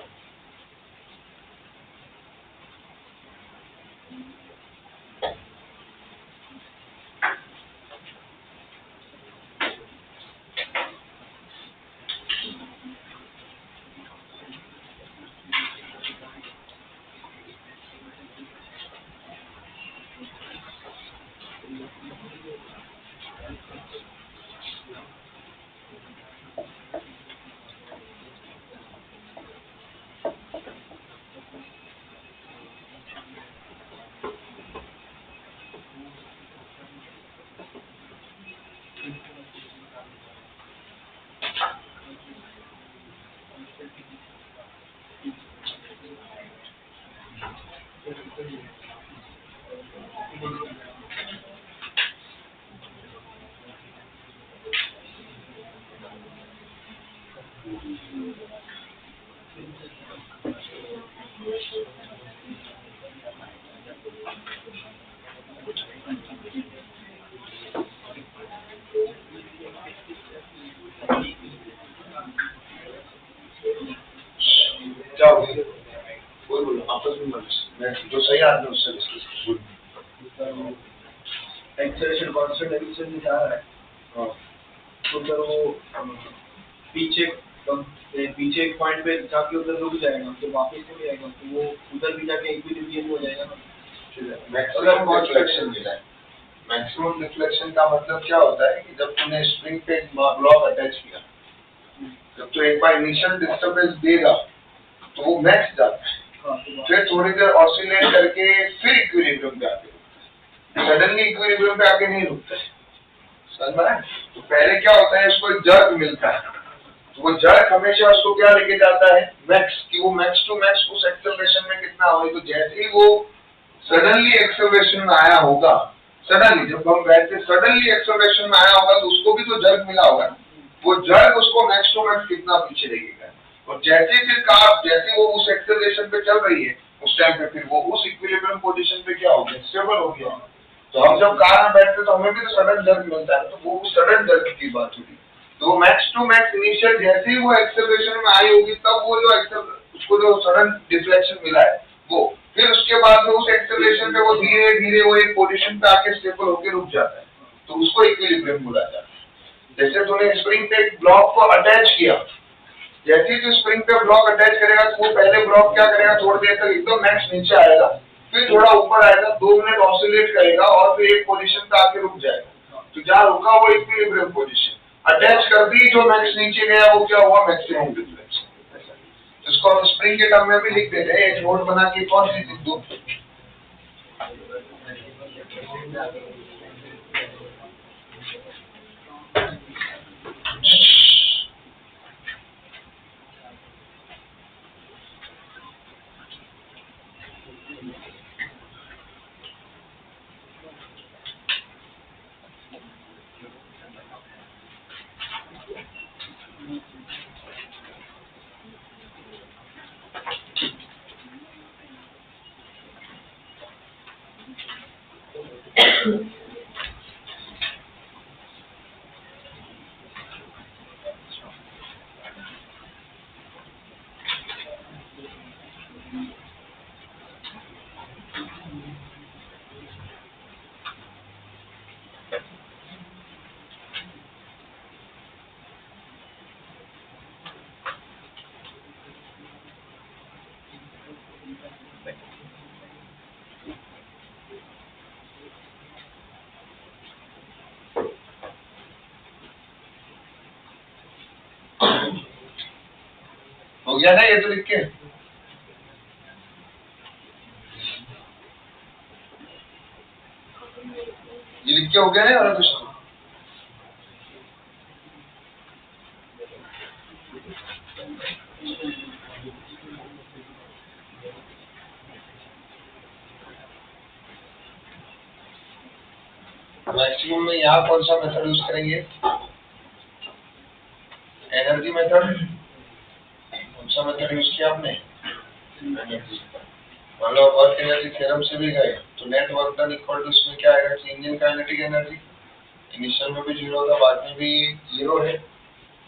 जाओ कोई बोलो आपस में मैं जो सही आदमी उससे डिस्कस करूँ। एक्सेलरेशन कांस्टेंट एक्सेल से जा रहा है, हाँ तो सर वो पीछे कम पीछे एक पॉइंट पे जाके उधर रुक जाएगा तो वापस नहीं आएगा, तो वो उधर भी जाके इक्विलिब्रियम हो जाएगा ना। मैक्सिमम डिफ्लेक्शन मिला है। मैक्सिमम डिफ्लेक्शन का मतलब क्या होता है कि जब तूने स्प्रिंग पे ब्लॉक अटैच किया, जब तो एक बार इनिशियल डिस्टर्बेंस देगा तो वो मैक्स जाता है, फिर थोड़ी देर ऑसिलेट करके फिर इक्विलिब्रियम पे आके रुकता है, सडनली इक्विलिब्रियम पे आके नहीं रुकता है, समझ में आया? तो पहले क्या होता है, इसको एक जर्क मिलता है, तो वो जर्क हमेशा उसको क्या लेके जाता है, मैक्स, कि वो मैक्स टू मैक्स उस एक्सेलरेशन में कितना हो, तो जैसे ही वो सडनली एक्सेलरेशन में आया होगा, सडनली जब हम बैठते सडनली एक्सेलरेशन में आया होगा तो उसको भी तो जर्क मिला होगा, वो जर्क उसको मैक्स टू मैक्स कितना पीछे लेके, और जैसे फिर कार जैसे वो उस एक्सेलरेशन पे चल रही है उस टाइम पे फिर वो उस इक्विलिब्रियम पोजीशन पे क्या हो गया, स्टेबल हो गया। तो हम जब कार में बैठते तो हमें भी तो सडन जर्क मिलता है, तो वो सडन जर्क की बात हुई। तो मैक्स टू मैक्स इनिशियल जैसे ही वो एक्सेलरेशन में आई होगी तब वो जो उसको जो सडन डिफ्लेक्शन मिला है वो, फिर उसके बाद में उस एक्सेलरेशन पे वो धीरे धीरे वो एक पोजीशन पे आके स्टेबल होकर रुक जाता है, तो उसको इक्विलिब्रियम बोला जाता है। जैसे तूने स्प्रिंग पे एक ब्लॉक को अटैच किया, जैसे ही स्प्रिंग पे ब्लॉक अटैच करेगा तो वो पहले ब्लॉक क्या करेगा, थोड़ी देर तक एकदम मैक्स नीचे आएगा, फिर थोड़ा ऊपर आएगा, 2 मिनट ऑसिलेट करेगा और फिर एक पोजीशन पे आके रुक जाएगा, तो जहाँ रुका वो इक्विलिब्रियम पोजीशन, अटैच कर दी जो मैक्स नीचे गया वो क्या हुआ, मैक्सिमम डिफ्लेक्शन। इसको हम स्प्रिंग के टर्म में भी लिख देते हैं, एक नोट बना के कौन सी लिख दूं, हो गया ना ये तो लिख के, ये लिख के हो गया ना और कुछ मैक्सिमम में यहाँ कौन सा मेथड यूज करेंगे, एनर्जी मेथड, कौन सा मेथड यूज किया आपने, मान लो वर्क एनर्जी थ्योरम से भी गए तो net work done equal to इसमें क्या आएगा, change in kinetic energy, initial में भी 0 था, बाद में भी 0 है।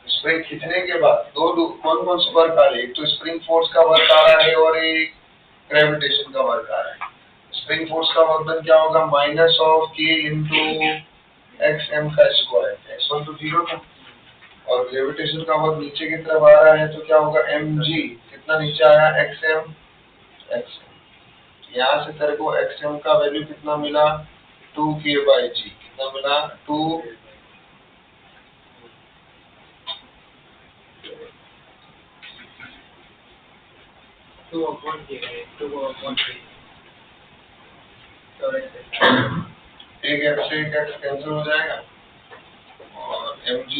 स्प्रिंग खींचने के बाद कौन कौन से वर्क आ रहे हैं, एक तो स्प्रिंग फोर्स का वर्क आ रहा है और एक ग्रेविटेशन का वर्क आ रहा है। स्प्रिंग फोर्स का वर्क डन क्या होगा, minus of k into X M का स्क्वायर, x1 तो 0 था, और ग्रेविटेशन का वर्क नीचे की तरफ आ रहा है तो क्या होगा, mg, कितना नीचे आया, xm, यहाँ से तेरे को xm का वैल्यू कितना मिला, 2k/g, कितना मिला, 2 एक x से एक x कैंसिल हो जाएगा और mg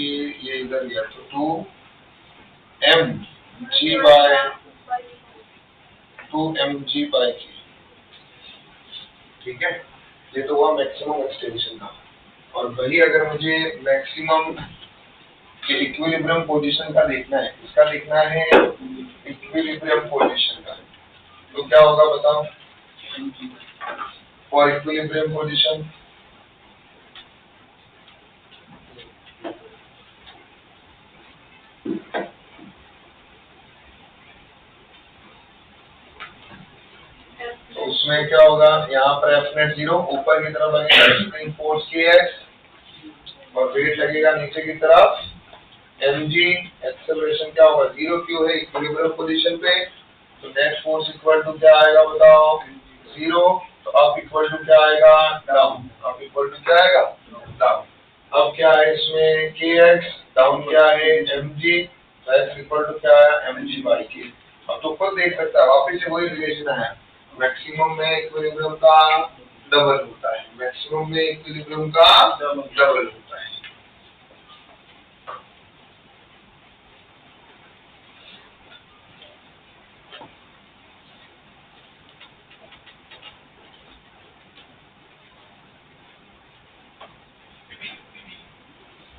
ये इधर गया तो 2mg/k, ठीक है। ये तो हुआ मैक्सिमम एक्सटेंशन का, और वही अगर मुझे मैक्सिमम के इक्विलिब्रियम पोजीशन का देखना है, इसका देखना है इक्विलिब्रियम पोजीशन का, तो क्या होगा बताओ, फॉर इक्विलिब्रियम पोजीशन तो उसमें क्या होगा, यहाँ पर F net 0, ऊपर की तरफ लगेगा स्प्रिंग फोर्स kx और वेट लगेगा नीचे की तरफ mg एक्सेलरेशन क्या होगा 0 क्यों है इक्विलिब्रियम पोजीशन पे तो नेट फोर्स इक्वल टू क्या आएगा बताओ 0 तो अप इक्वल टू क्या आएगा डाउन अप इक्वल टू क्या आएगा डाउन अब क्या है इसमें kx डाउन क्या है mg तो x इक्वल टू क्या है mg बाई k अब तो खुद देख सकता है वापस से वही रिलेशन है मैक्सिमम में इक्विलिब्रियम का डबल होता है मैक्सिमम में इक्विलिब्रियम का डबल होता है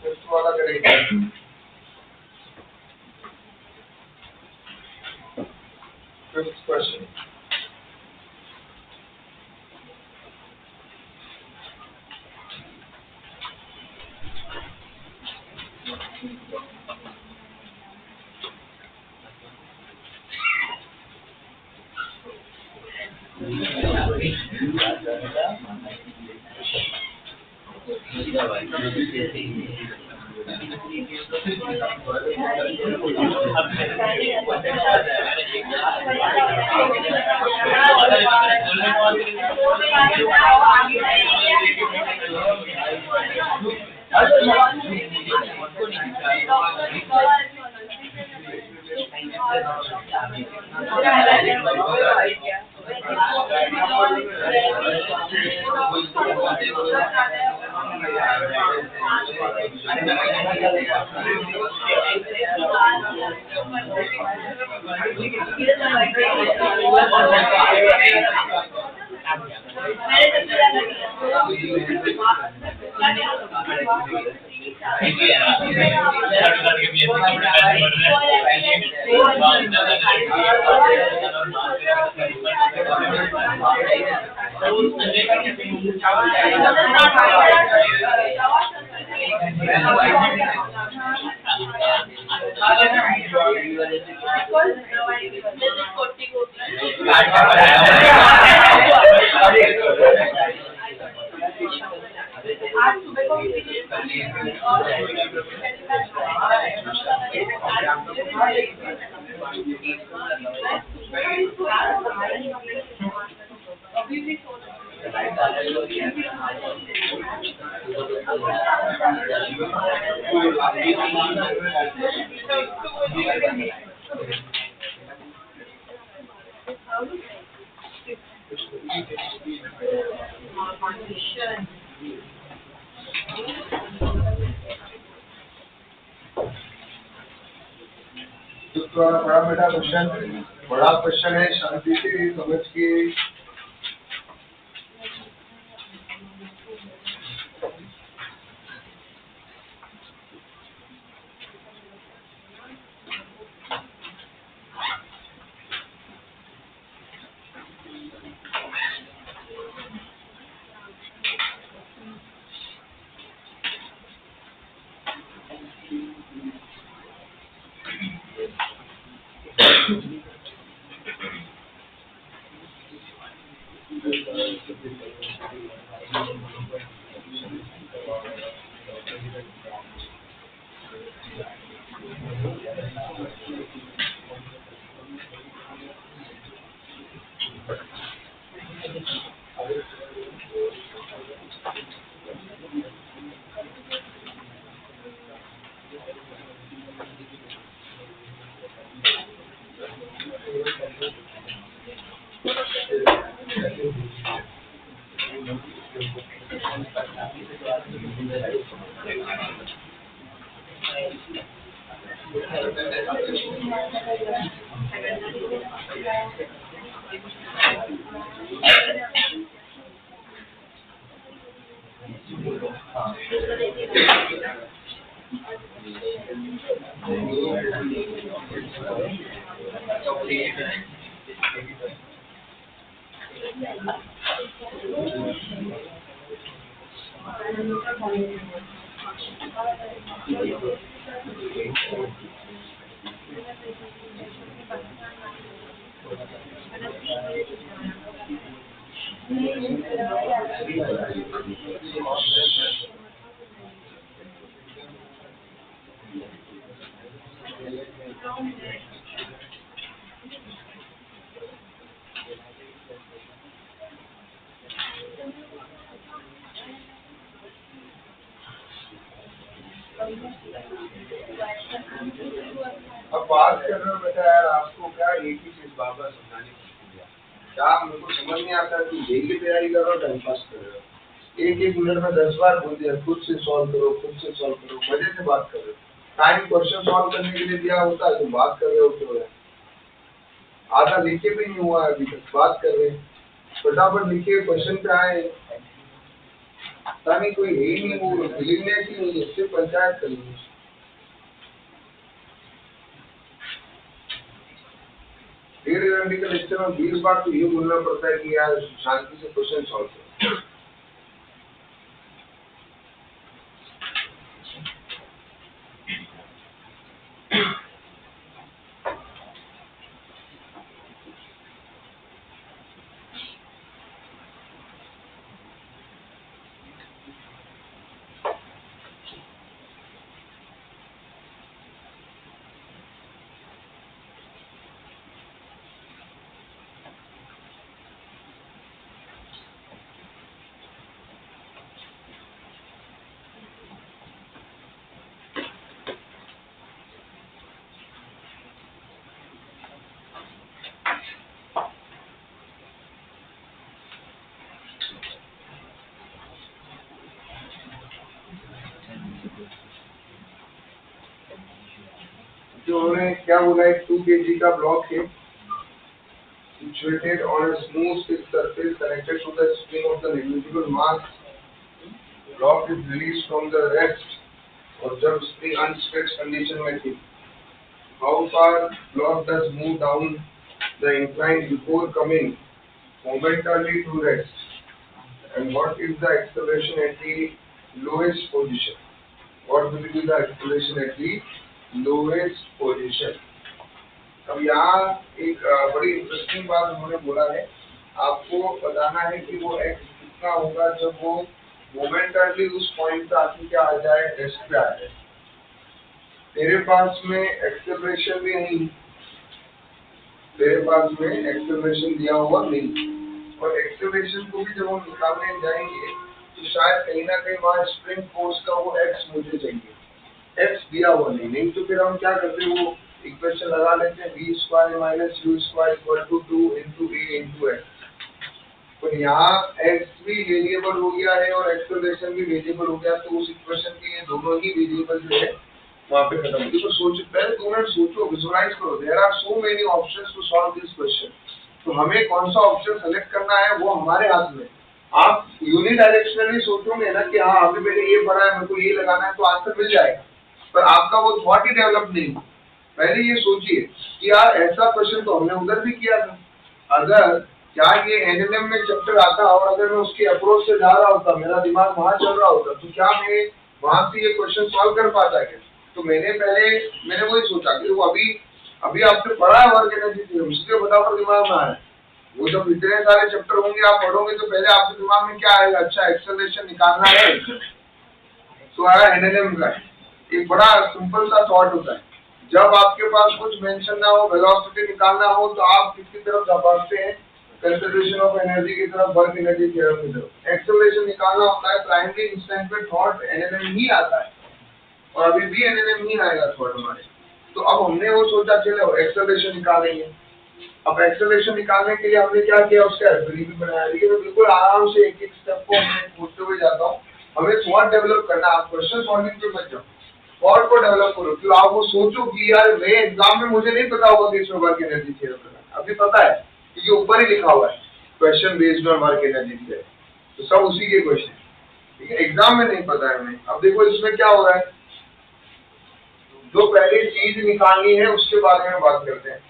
फिफ्थ वाला करेंगे फिफ्थ क्वेश्चन बड़ा बेटा क्वेश्चन बड़ा क्वेश्चन है शांति से समझ के अब बात कर रहे हो बेटा यार, आपको क्या एक ही चीज बार बार समझाने की कोशिश किया। क्या मेरे को समझ नहीं आता कि जेई की तैयारी कर रहे हो, टाइम पास कर रहे हो। एक मिनट में 10 बार बोल दिया खुद से सॉल्व करो, खुद से सॉल्व करो, मजे से बात कर रहे हो। टाइम क्वेश्चन सॉल्व करने के लिए दिया होता है, तुम बात कर रहे हो तो आधा लिखे भी नहीं हुआ है अभी तक, बात कर रहे हैं। फटाफट लिखे, क्वेश्चन पे आए। पता नहीं कोई है ही नहीं, वो विलिंगनेस ही नहीं है, सिर्फ पंचायत करनी है। डेढ़ घंटे के लेक्चर में 20 बार तो ये बोलना पड़ता है कि यार शांति से क्वेश्चन सॉल्व करो। जो उन्होंने क्या बोला है, 2 kg का ब्लॉक है situated on a smooth fixed surface connected to the spring of the negligible mass. Block is released from the rest और जब spring unstretched condition में थी। How far block does move down the incline before coming momentarily to rest? And what is the acceleration at the lowest position? What will be the acceleration at the lowest position? अब यहाँ एक बड़ी interesting बात उन्होंने बोला है, आपको बताना है कि वो x कितना होगा जब वो मोमेंटली उस पॉइंट पे आके क्या आ जाए, रेस्ट पे आ जाए। तेरे पास में एक्सेलरेशन भी नहीं, तेरे पास में एक्सेलरेशन दिया हुआ नहीं, और एक्सेलरेशन को भी जब हम निकालने जाएंगे तो शायद कहीं ना कहीं वहाँ स्प्रिंग फोर्स का वो x मुझे चाहिए, x दिया हुआ नहीं तो फिर हम क्या करते हैं, वो इक्वेशन लगा लेते हैं v square minus u square equal to 2 into a into x। तो यहाँ x भी वेरिएबल हो गया है और एक्सेलरेशन भी वेरिएबल हो गया, तो उस इक्वेशन के लिए दोनों ही वेरिएबल जो है वहाँ पे खत्म हो गई। तो सोचो, पहले 2 मिनट सोचो, विजुअलाइज करो, there are so many options to solve this question. तो हमें कौन सा ऑप्शन सेलेक्ट करना है वो हमारे हाथ में। आप यूनिडायरेक्शनली सोचोगे ना कि हाँ अभी मैंने ये पढ़ा है, मेरे को ये लगाना है, तो आंसर मिल जाएगा, पर आपका वो थॉट ही डेवलप नहीं। पहले ये सोचिए कि यार ऐसा क्वेश्चन तो हमने उधर भी किया था, अगर क्या ये एनएलएम में चैप्टर आता और अगर मैं उसके अप्रोच से जा रहा होता, मेरा दिमाग वहां चल रहा होता, तो क्या मैं वहां से ये क्वेश्चन सॉल्व कर पाता क्या? तो मैंने वही सोचा कि वो अभी आपने पढ़ा है वर्क एनर्जी थ्योरम, इसलिए फटाफट दिमाग में आया। वो जब इतने सारे चैप्टर होंगे आप पढ़ोगे तो पहले आपके दिमाग में क्या आएगा, अच्छा एक्सेलरेशन निकालना है तो आया एनएलएम का। एक बड़ा सिंपल सा थॉट होता है, जब आपके पास कुछ मेंशन ना हो, वेलोसिटी निकालना हो, तो आप किसकी तरफ भागते हैं, कंजर्वेशन ऑफ एनर्जी की तरफ, वर्क एनर्जी थ्योरम की तरफ। एक्सेलरेशन निकालना होता है प्राइमरी इंस्टेंट पे, थॉट एनएलएम ही आता है और अभी भी एनएलएम ही आएगा थॉट हमारे। तो अब हमने वो सोचा चलो एक्सेलरेशन निकालेंगे। अब एक्सेलरेशन निकालने के लिए हमने क्या किया, उसका एल्गोरिथम भी बनाया, लेकिन मैं बिल्कुल आराम से एक एक स्टेप को मैं पूछते हुए जाता हूँ। हमें थॉट डेवलप करना, आप क्वेश्चन सॉल्विंग पे मत जाओ, थॉट को डेवलप करो कि आप वो सोचो कि यार मैं एग्जाम में मुझे नहीं पता होगा कि इसमें वर्क एनर्जी थ्योरम करना, अभी पता है क्योंकि ऊपर ही लिखा हुआ है question based on work energy theorem, तो सब उसी के क्वेश्चन, ठीक है। एग्जाम में नहीं पता है हमें। अब देखो इसमें क्या हो रहा है, जो पहले चीज निकालनी है उसके बारे में बात करते हैं।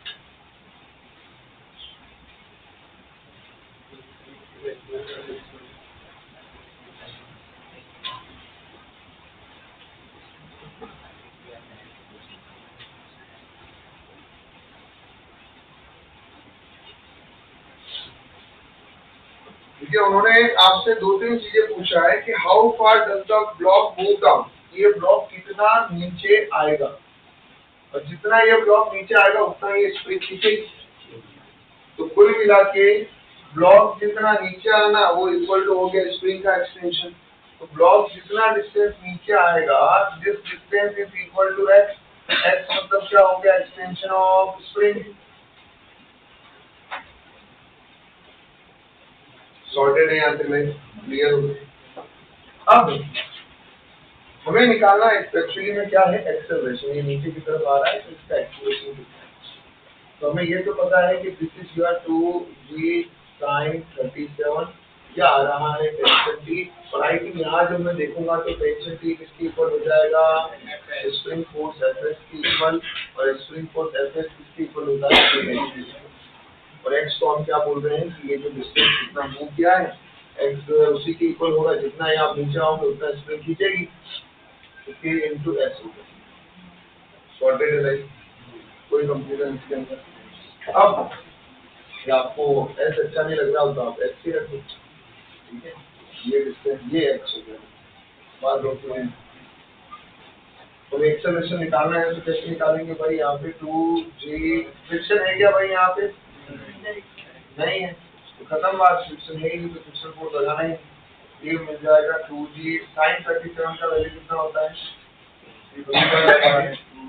उन्होंने आपसे 2-3 चीजें पूछा है कि how far does the block move down, ये ब्लॉक कितना नीचे आएगा। और जितना ये ब्लॉक नीचे आएगा उतना ये स्प्रिंग खींचेगी। तो कुल मिला के ब्लॉक जितना नीचे आना वो इक्वल टू हो गया स्प्रिंग का एक्सटेंशन। तो ब्लॉक जितना डिस्टेंस नीचे आएगा, this distance is equal to X. X मतलब क्या हो गया, एक्सटेंशन ऑफ स्प्रिंग। सॉर्टेड है यहाँ से, मैं क्लियर हो गया। अब हमें निकालना है एक्चुअली में क्या है, एक्सेलरेशन। ये नीचे की तरफ आ रहा है तो इसका एक्सेलरेशन कितना है। तो हमें ये तो पता है कि this is your 2g sin 37, क्या आ रहा है टेंशन टी। और आई थिंक यहाँ जब मैं देखूंगा तो टेंशन टी किसके इक्वल हो जाएगा, स्प्रिंग फोर्स एफएस की इक्वल। और स्प्रिंग फोर्स एफएस किसके इक्वल होता है, और एक्स को हम क्या बोल रहे हैं कि ये जो डिस्टेंस कितना मूव किया है एक्स उसी के इक्वल होगा। जितना यहाँ नीचे आओगे उतना स्प्रिंग खींचेगी, k into s होगा। सॉर्टेड है राइट, कोई कंफ्यूजन इसके अंदर। अब ये आपको s अच्छा नहीं लग रहा हो तो आप x ही रख दो, ठीक है। ये डिस्टेंस ये x हो गया, बात होती है। तो एक्सेलरेशन निकालना है तो कैसे निकालेंगे भाई, यहाँ पे 2g फ्रिक्शन है क्या भाई, यहाँ पे नहीं है तो खत्म बात, फ्रिक्शन है ही तो फ्रिक्शन फोर्स लगाना ही। ये मिल जाएगा 2g sin 37 का वैल्यू कितना होता है,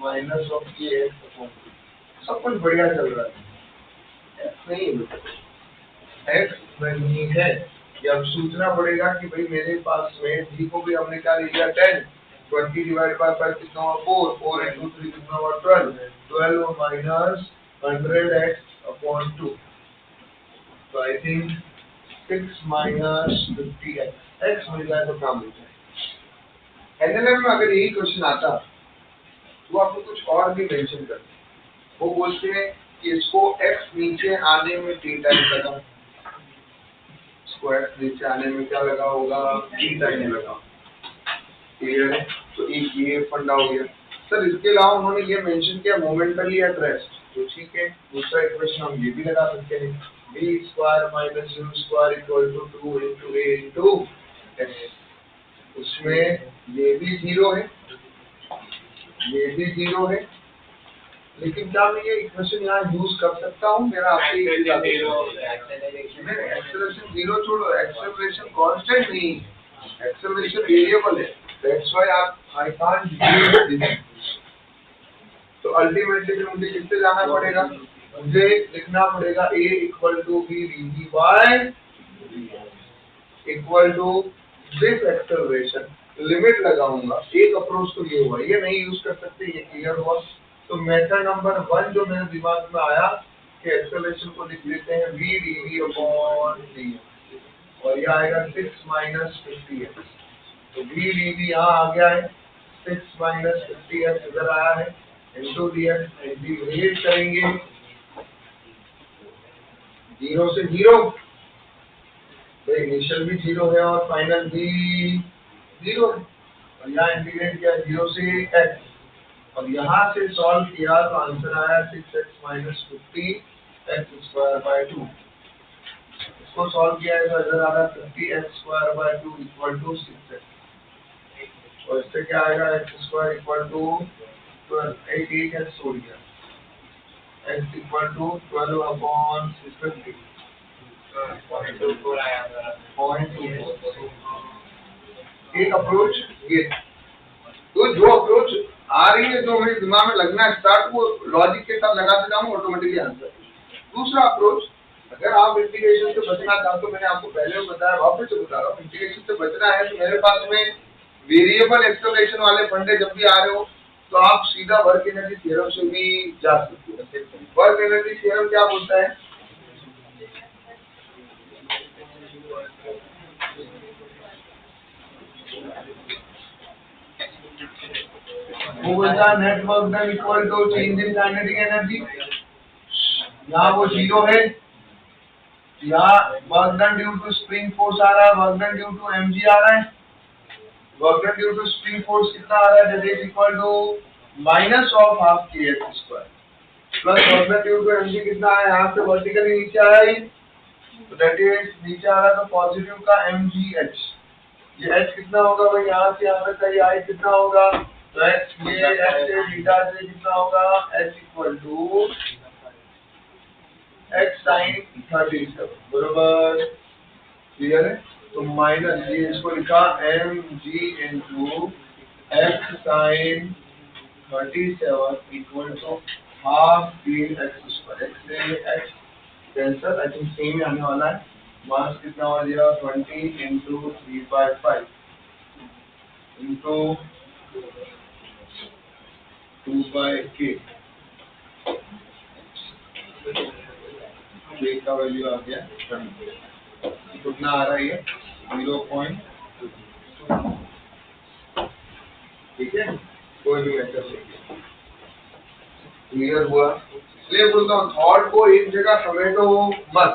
माइनस ऑफ के। सब कुछ बढ़िया चल रहा है, नहीं एक्स नहीं है। ये अब सोचना पड़ेगा कि भाई मेरे पास में जी को भी हमने क्या लिया 10, 20 डिवाइड बाय 5 कितना हुआ 4, 4 into 3 कितना हुआ 12, 12 माइनस 100x/2। तो I think 6 minus 50x, x मिल जाए तो काम हो जाए। एनएलएम में अगर यही क्वेश्चन आता तो आपको कुछ और भी मेंशन करते, वो बोलते हैं कि इसको x नीचे आने में t टाइम लगा, इसको x नीचे आने में क्या लगा होगा, t टाइम लगा। क्लियर है, तो एक ये फंडा हो गया। सर इसके अलावा उन्होंने ये मेंशन किया मोमेंटली एट रेस्ट, तो ठीक है। दूसरा इक्वेशन हम ये भी लगा सकते हैं, b square minus u square equal to 2 into a into s। उसमें ये भी 0 है, ये भी 0 है, लेकिन क्या मैं ये इक्वेशन यहाँ यूज कर सकता हूँ, मेरा आपसे एक्सेलरेशन 0 छोड़ो, एक्सेलरेशन कांस्टेंट नहीं, एक्सेलरेशन वेरिएबल है। That's why I can't use this. तो अल्टीमेटली मुझे किससे जाना पड़ेगा, मुझे लिखना पड़ेगा a equal to b dv by equal to this acceleration. Limit लगाऊंगा, एक अप्रोच तो ये हुआ, ये नहीं यूज कर सकते, ये क्लियर हुआ। तो मेथड नंबर 1 जो मेरे दिमाग में आया कि एक्सेलरेशन को लिख लेते हैं v dv अपॉन d, और ये आएगा 6 माइनस 50x। तो v dv यहाँ आ गया है, 6 माइनस 50x इधर आया है, इंटू dx। इंटीग्रेट करेंगे 0 से 0, तो इनिशियल भी 0 है और फाइनल भी 0 है। और यहाँ इंटीग्रेट किया 0 से x, और यहाँ से सॉल्व किया तो आंसर आया 6x minus 50x square by 2। इसको सॉल्व किया है तो इधर आ रहा है 50x square by 2 equal to 6x। और इससे क्या आएगा, x स्क्वायर इक्वल टू 12, एक x छोड़ गया, x इक्वल टू 12 अपॉन 650, 0.24 आया था। 0.24। एक अप्रोच ये, तो जो अप्रोच आ रही है जो मेरे दिमाग में लगना स्टार्ट, वो लॉजिक के साथ लगाते जाऊंगा, ऑटोमेटिकली आंसर। दूसरा अप्रोच, अगर आप इंटीग्रेशन से बचना चाहते हो, मैंने आपको पहले भी बताया, वापस से बता रहा हूँ, इंटीग्रेशन से बचना है तो मेरे पास में वेरिएबल एक्सेलरेशन वाले फंडे जब भी आ रहे हो तो आप सीधा वर्क एनर्जी थ्योरम से भी जा सकते हो। वर्क एनर्जी थ्योरम क्या बोलता है, वो बोलता है net work done equal to change in kinetic energy. यहाँ वो 0 है, यहाँ work done due to spring force आ रहा है, work done due to mg आ रहा है। Work done due to spring force कितना आ रहा है, that is equal to minus of half kx square, plus work done due to mg कितना है, यहाँ से वर्टिकली नीचे आया ही, तो दैट इज नीचे आ रहा है तो पॉजिटिव का mgh। ये h कितना होगा भाई, यहाँ से यहाँ तक का ये i कितना होगा तो x ये x से बीटा से कितना होगा h equal to x sine 37 बराबर क्लियर है। तो माइनस ये इसको लिखा mg into x sine 37 equal to half dx square. x से x cancel, I think same ही आने वाला है। मास कितना हो गया 20 इंटू 3/5 इंटू 2/k k का वैल्यू आ गया 20। कितना आ रहा है ये 0.2। ठीक है, कोई भी मेथड लेंगे। क्लियर हुआ? इसलिए बोलता हूँ थॉट को एक जगह समेटो मत,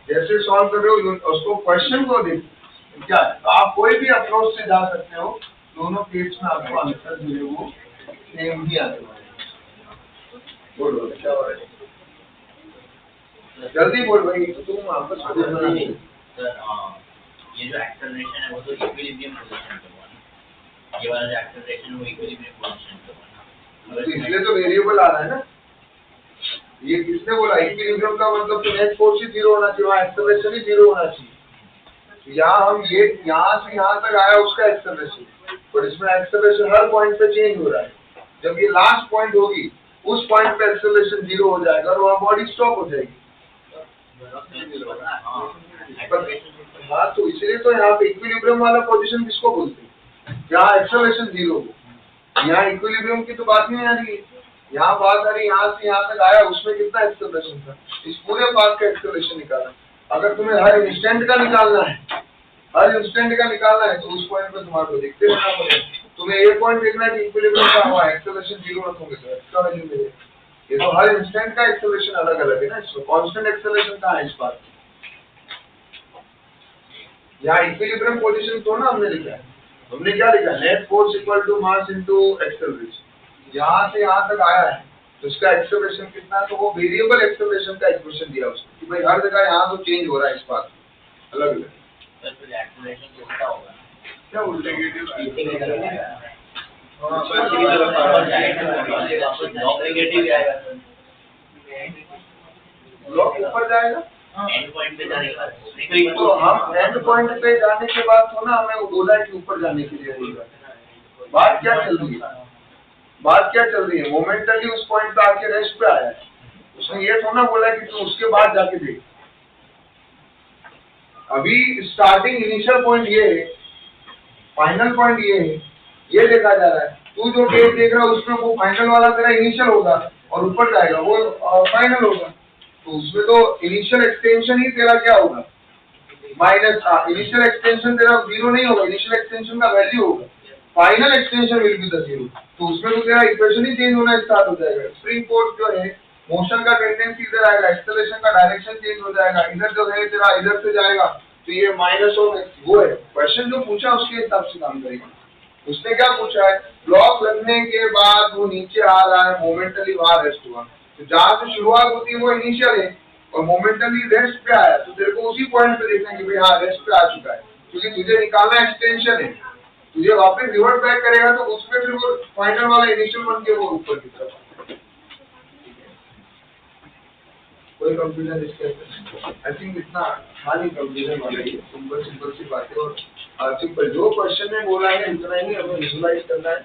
जैसे सॉल्व कर रहे हो उसको क्वेश्चन को देखो क्या है। तो आप कोई भी अप्रोच से जा सकते हो, दोनों केस में आपको आंसर जो है वो सेम ही आने वाला है। बोलो क्या हो रहा है, जल्दी बोल भाई, तो तुम आपस में देखना नहीं। ये जो एक्सेलरेशन है वो तो इक्विलिब्रियम पोजीशन पे हुआ, ये वाला जो एक्सेलरेशन वो इक्विलिब्रियम पोजीशन पे हुआ। तो इसलिए तो वेरिएबल आ रहा है ना। ये किसने बोला इक्विलिब्रियम का मतलब तो नेट फोर्स ही 0 होना चाहिए, वहाँ एक्सेलरेशन ही 0 होना चाहिए। यहाँ हम ये यहाँ से यहाँ तक आया उसका एक्सेलरेशन, पर इसमें एक्सेलरेशन हर पॉइंट पे चेंज हो रहा है। जब ये लास्ट पॉइंट होगी उस पॉइंट पे एक्सेलरेशन 0 हो जाएगा और वहाँ बॉडी स्टॉप हो जाएगी। हाँ, तो इसलिए तो यहाँ पे इक्विलिब्रियम वाला पोजीशन किसको बोलते हैं, जहाँ एक्सेलरेशन 0 हो। यहाँ इक्विलिब्रियम की तो बात नहीं आ रही है, यहाँ बात आ रही यहाँ से यहाँ तक आया उसमें कितना एक्सेलरेशन था, इस पूरे पाथ का एक्सेलरेशन निकाला। अगर तुम्हें हर इंस्टेंट का निकालना है, हर इंस्टेंट का निकालना है तो उस पॉइंट पे तुम्हारे को देखते रहना पड़ेगा। तुम्हें एक पॉइंट देखना है कि इक्विलिब्रियम का हुआ एक्सेलरेशन 0 रखोगे तो एक्स्ट्रा वैल्यू मिलेगा। ये तो हर इंस्टेंट का एक्सेलरेशन अलग अलग है ना, इसमें कांस्टेंट एक्सेलरेशन कहाँ है इस बात में। यहाँ इक्विलिब्रियम पोजीशन तो ना हमने लिखा है, हमने क्या लिखा net force equal to mass into acceleration. यहाँ से यहाँ तक आया है तो इसका एक्सेलरेशन कितना है, तो वो वेरिएबल एक्सेलरेशन का इक्वेशन दिया उसको कि भाई हर जगह यहाँ तो चेंज हो रहा है इस बात अलग अलग। तो एक्सेलरेशन उल्टा होगा, क्या उल्टे ब्लॉक ऊपर जाएगा एंड पॉइंट पे जाने के बाद तो हम एंड पॉइंट पे जाने के बाद तो ना हमें वो बोला है कि ऊपर जाने के लिए बोल रहा है। बात क्या चल रही है, बात क्या चल रही है, मोमेंटली उस पॉइंट पे आके रेस्ट पे आया है, उसने ये थोड़ा बोला है कि तू उसके बाद जाके देख। अभी स्टार्टिंग इनिशियल पॉइंट ये है, फाइनल पॉइंट ये है, ये देखा जा रहा है। तू जो केस देख रहा है उसमें वो फाइनल वाला तेरा इनिशियल होगा और ऊपर जाएगा वो फाइनल होगा। तो उसमें तो इनिशियल एक्सटेंशन ही तेरा क्या होगा माइनस, इनिशियल एक्सटेंशन तेरा 0 नहीं होगा, इनिशियल एक्सटेंशन का वैल्यू होगा, final extension will be the 0। तो उसमें तो तेरा इक्वेशन ही चेंज होना स्टार्ट हो जाएगा। स्प्रिंग फोर्स जो है मोशन का टेंडेंसी इधर आएगा, एक्सेलरेशन का डायरेक्शन चेंज हो जाएगा, इधर जो है तेरा इधर से जाएगा तो ये माइनस ऑफ एक्स। वो है क्वेश्चन जो पूछा उसके हिसाब से काम करेगा। उसने क्या पूछा है, ब्लॉक लगने के बाद वो नीचे आ रहा है, मोमेंटली वहां रेस्ट हुआ, तो जहां से शुरुआत होती है वो इनिशियल है और मोमेंटली रेस्ट पे आया, तो तेरे को उसी पॉइंट पे देखना है कि भाई हाँ रेस्ट पे आ चुका है, क्योंकि तुझे निकालना एक्सटेंशन है। तुझे वापस रिवर्ट बैक करेगा तो उसमें फिर वो फाइनल वाला इनिशियल बन के वो ऊपर की तरफ। कोई कंफ्यूजन इसके आई थिंक इतना खाली कंफ्यूजन वाला ही सिंपल सिंपल सी बातें और सिंपल जो क्वेश्चन में बोला है इतना ही हमें विजुलाइज करना है।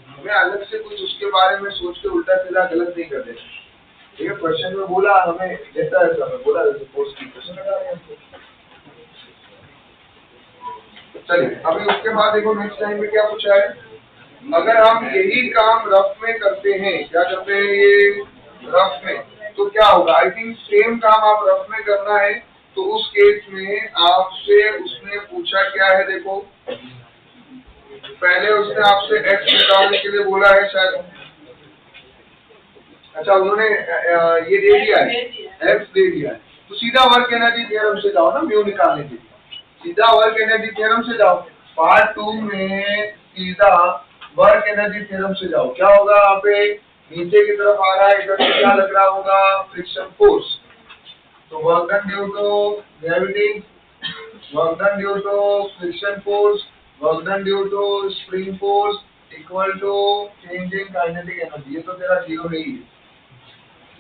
हमें अलग से कुछ उसके बारे में सोच के उल्टा सीधा गलत नहीं कर देना। ठीक है, क्वेश्चन में बोला हमें जैसा है हमें बोला जैसे पोस्ट की क्वेश्चन लगा रहे हैं। चलिए अभी उसके बाद देखो नेक्स्ट टाइम में क्या पूछा है, अगर हम यही काम रफ में करते हैं, क्या करते हैं ये रफ में, तो क्या होगा। आई थिंक सेम काम आप रफ में करना है, तो उस केस में आपसे उसने पूछा क्या है, देखो पहले उसने आपसे x निकालने के लिए बोला है शायद, अच्छा उन्होंने ये दे दिया है x दे दिया है, तो सीधा वर्क एनर्जी थ्योरम से जाओ ना म्यू निकालने के लिए, सीधा वर्क एनर्जी थ्योरम से जाओ। पार्ट 2 में सीधा वर्क एनर्जी थ्योरम से जाओ। क्या होगा यहाँ पे, नीचे की तरफ आ रहा है, इधर से क्या लग रहा होगा फ्रिक्शन फोर्स, तो work done due to gravity, work done due to friction force, work done due to spring force, equal to change in kinetic energy, ये तो तेरा जीरो है ही,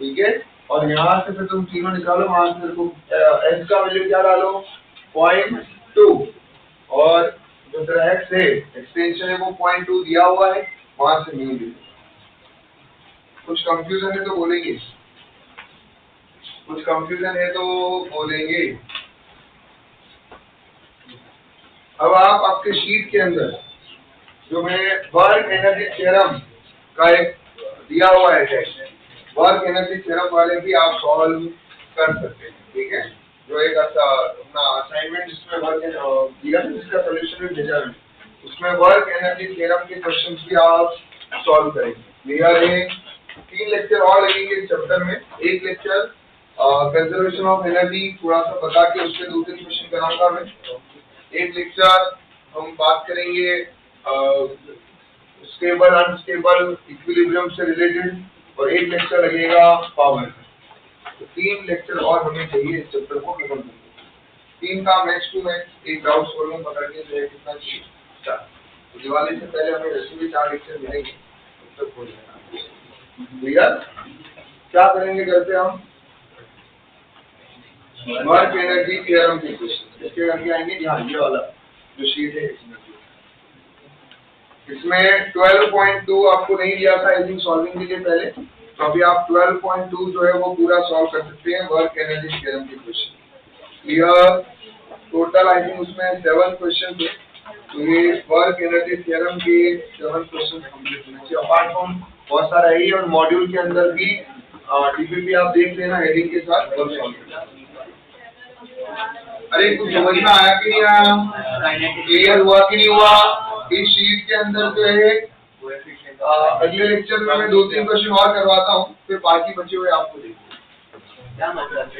ठीक है। और यहाँ से फिर तुम तीनों निकालो, वहां से तेरे को एच का वैल्यू क्या डालो 0.2 और जो तेरा एक्स है एक्सटेंशन है वो 0.2 दिया हुआ है, वहां से म्यू ले। कुछ कंफ्यूजन है तो बोलेंगे, कुछ कंफ्यूजन है तो बोलेंगे। अब आप आपके शीट के अंदर जो मैं वर्क एनर्जी थ्योरम का एक दिया हुआ है टेस्ट, वर्क एनर्जी थ्योरम वाले भी आप सॉल्व कर सकते हैं, ठीक है। जो एक अपना असाइनमेंट जिसमें वर्क दिया है जिसका सॉल्यूशन भी भेजा है, उसमें वर्क एनर्जी थ्योरम के क्वेश्चंस भी आप सॉल्व करेंगे। क्लियर है? 3 लेक्चर और लगेंगे इस चैप्टर में। एक लेक्चर कंजर्वेशन ऑफ एनर्जी थोड़ा सा बता के उसके 2-3 क्वेश्चन कराऊंगा मैं। एक लेक्चर हम बात करेंगे स्टेबल अनस्टेबल इक्विलिब्रियम से रिलेटेड, और एक लेक्चर लगेगा पावर। तो 3 लेक्चर और हमें चाहिए इस चैप्टर को खत्म करने के। 3 का मैक्स टू मैक्स एक डाउट सॉल्विंग पकड़ के जो है कितना चाहिए 4। तो दिवाली से पहले हमें वैसे भी 4 लेक्चर मिलेंगे, तब तक हो जाएगा। क्लियर? क्या करेंगे करते हम वर्क एनर्जी थ्योरम के क्वेश्चन इसके करके आएंगे। यहाँ ये वाला जो शीट है इसमें 12.2 आपको नहीं दिया था आई थिंक सॉल्विंग के लिए पहले, तो अभी आप 12.2 जो है वो पूरा सॉल्व कर सकते हैं वर्क एनर्जी थ्योरम के question. Clear? Total I think उसमें 7 क्वेश्चन थे, तो ये वर्क एनर्जी थ्योरम के 7 क्वेश्चन कंप्लीट होने चाहिए। अपार्ट फ्रॉम बहुत सारा है ही, और मॉड्यूल के अंदर भी डीपीपी आप देख लेना हेडिंग के साथ और सॉल्व करना। अरे कुछ समझ में आया कि नहीं आया? क्लियर हुआ कि नहीं हुआ? इस शीट के अंदर जो है अगले लेक्चर में मैं 2-3 क्वेश्चन और करवाता हूँ, फिर बाकी बचे हुए आपको देखिए। क्या मतलब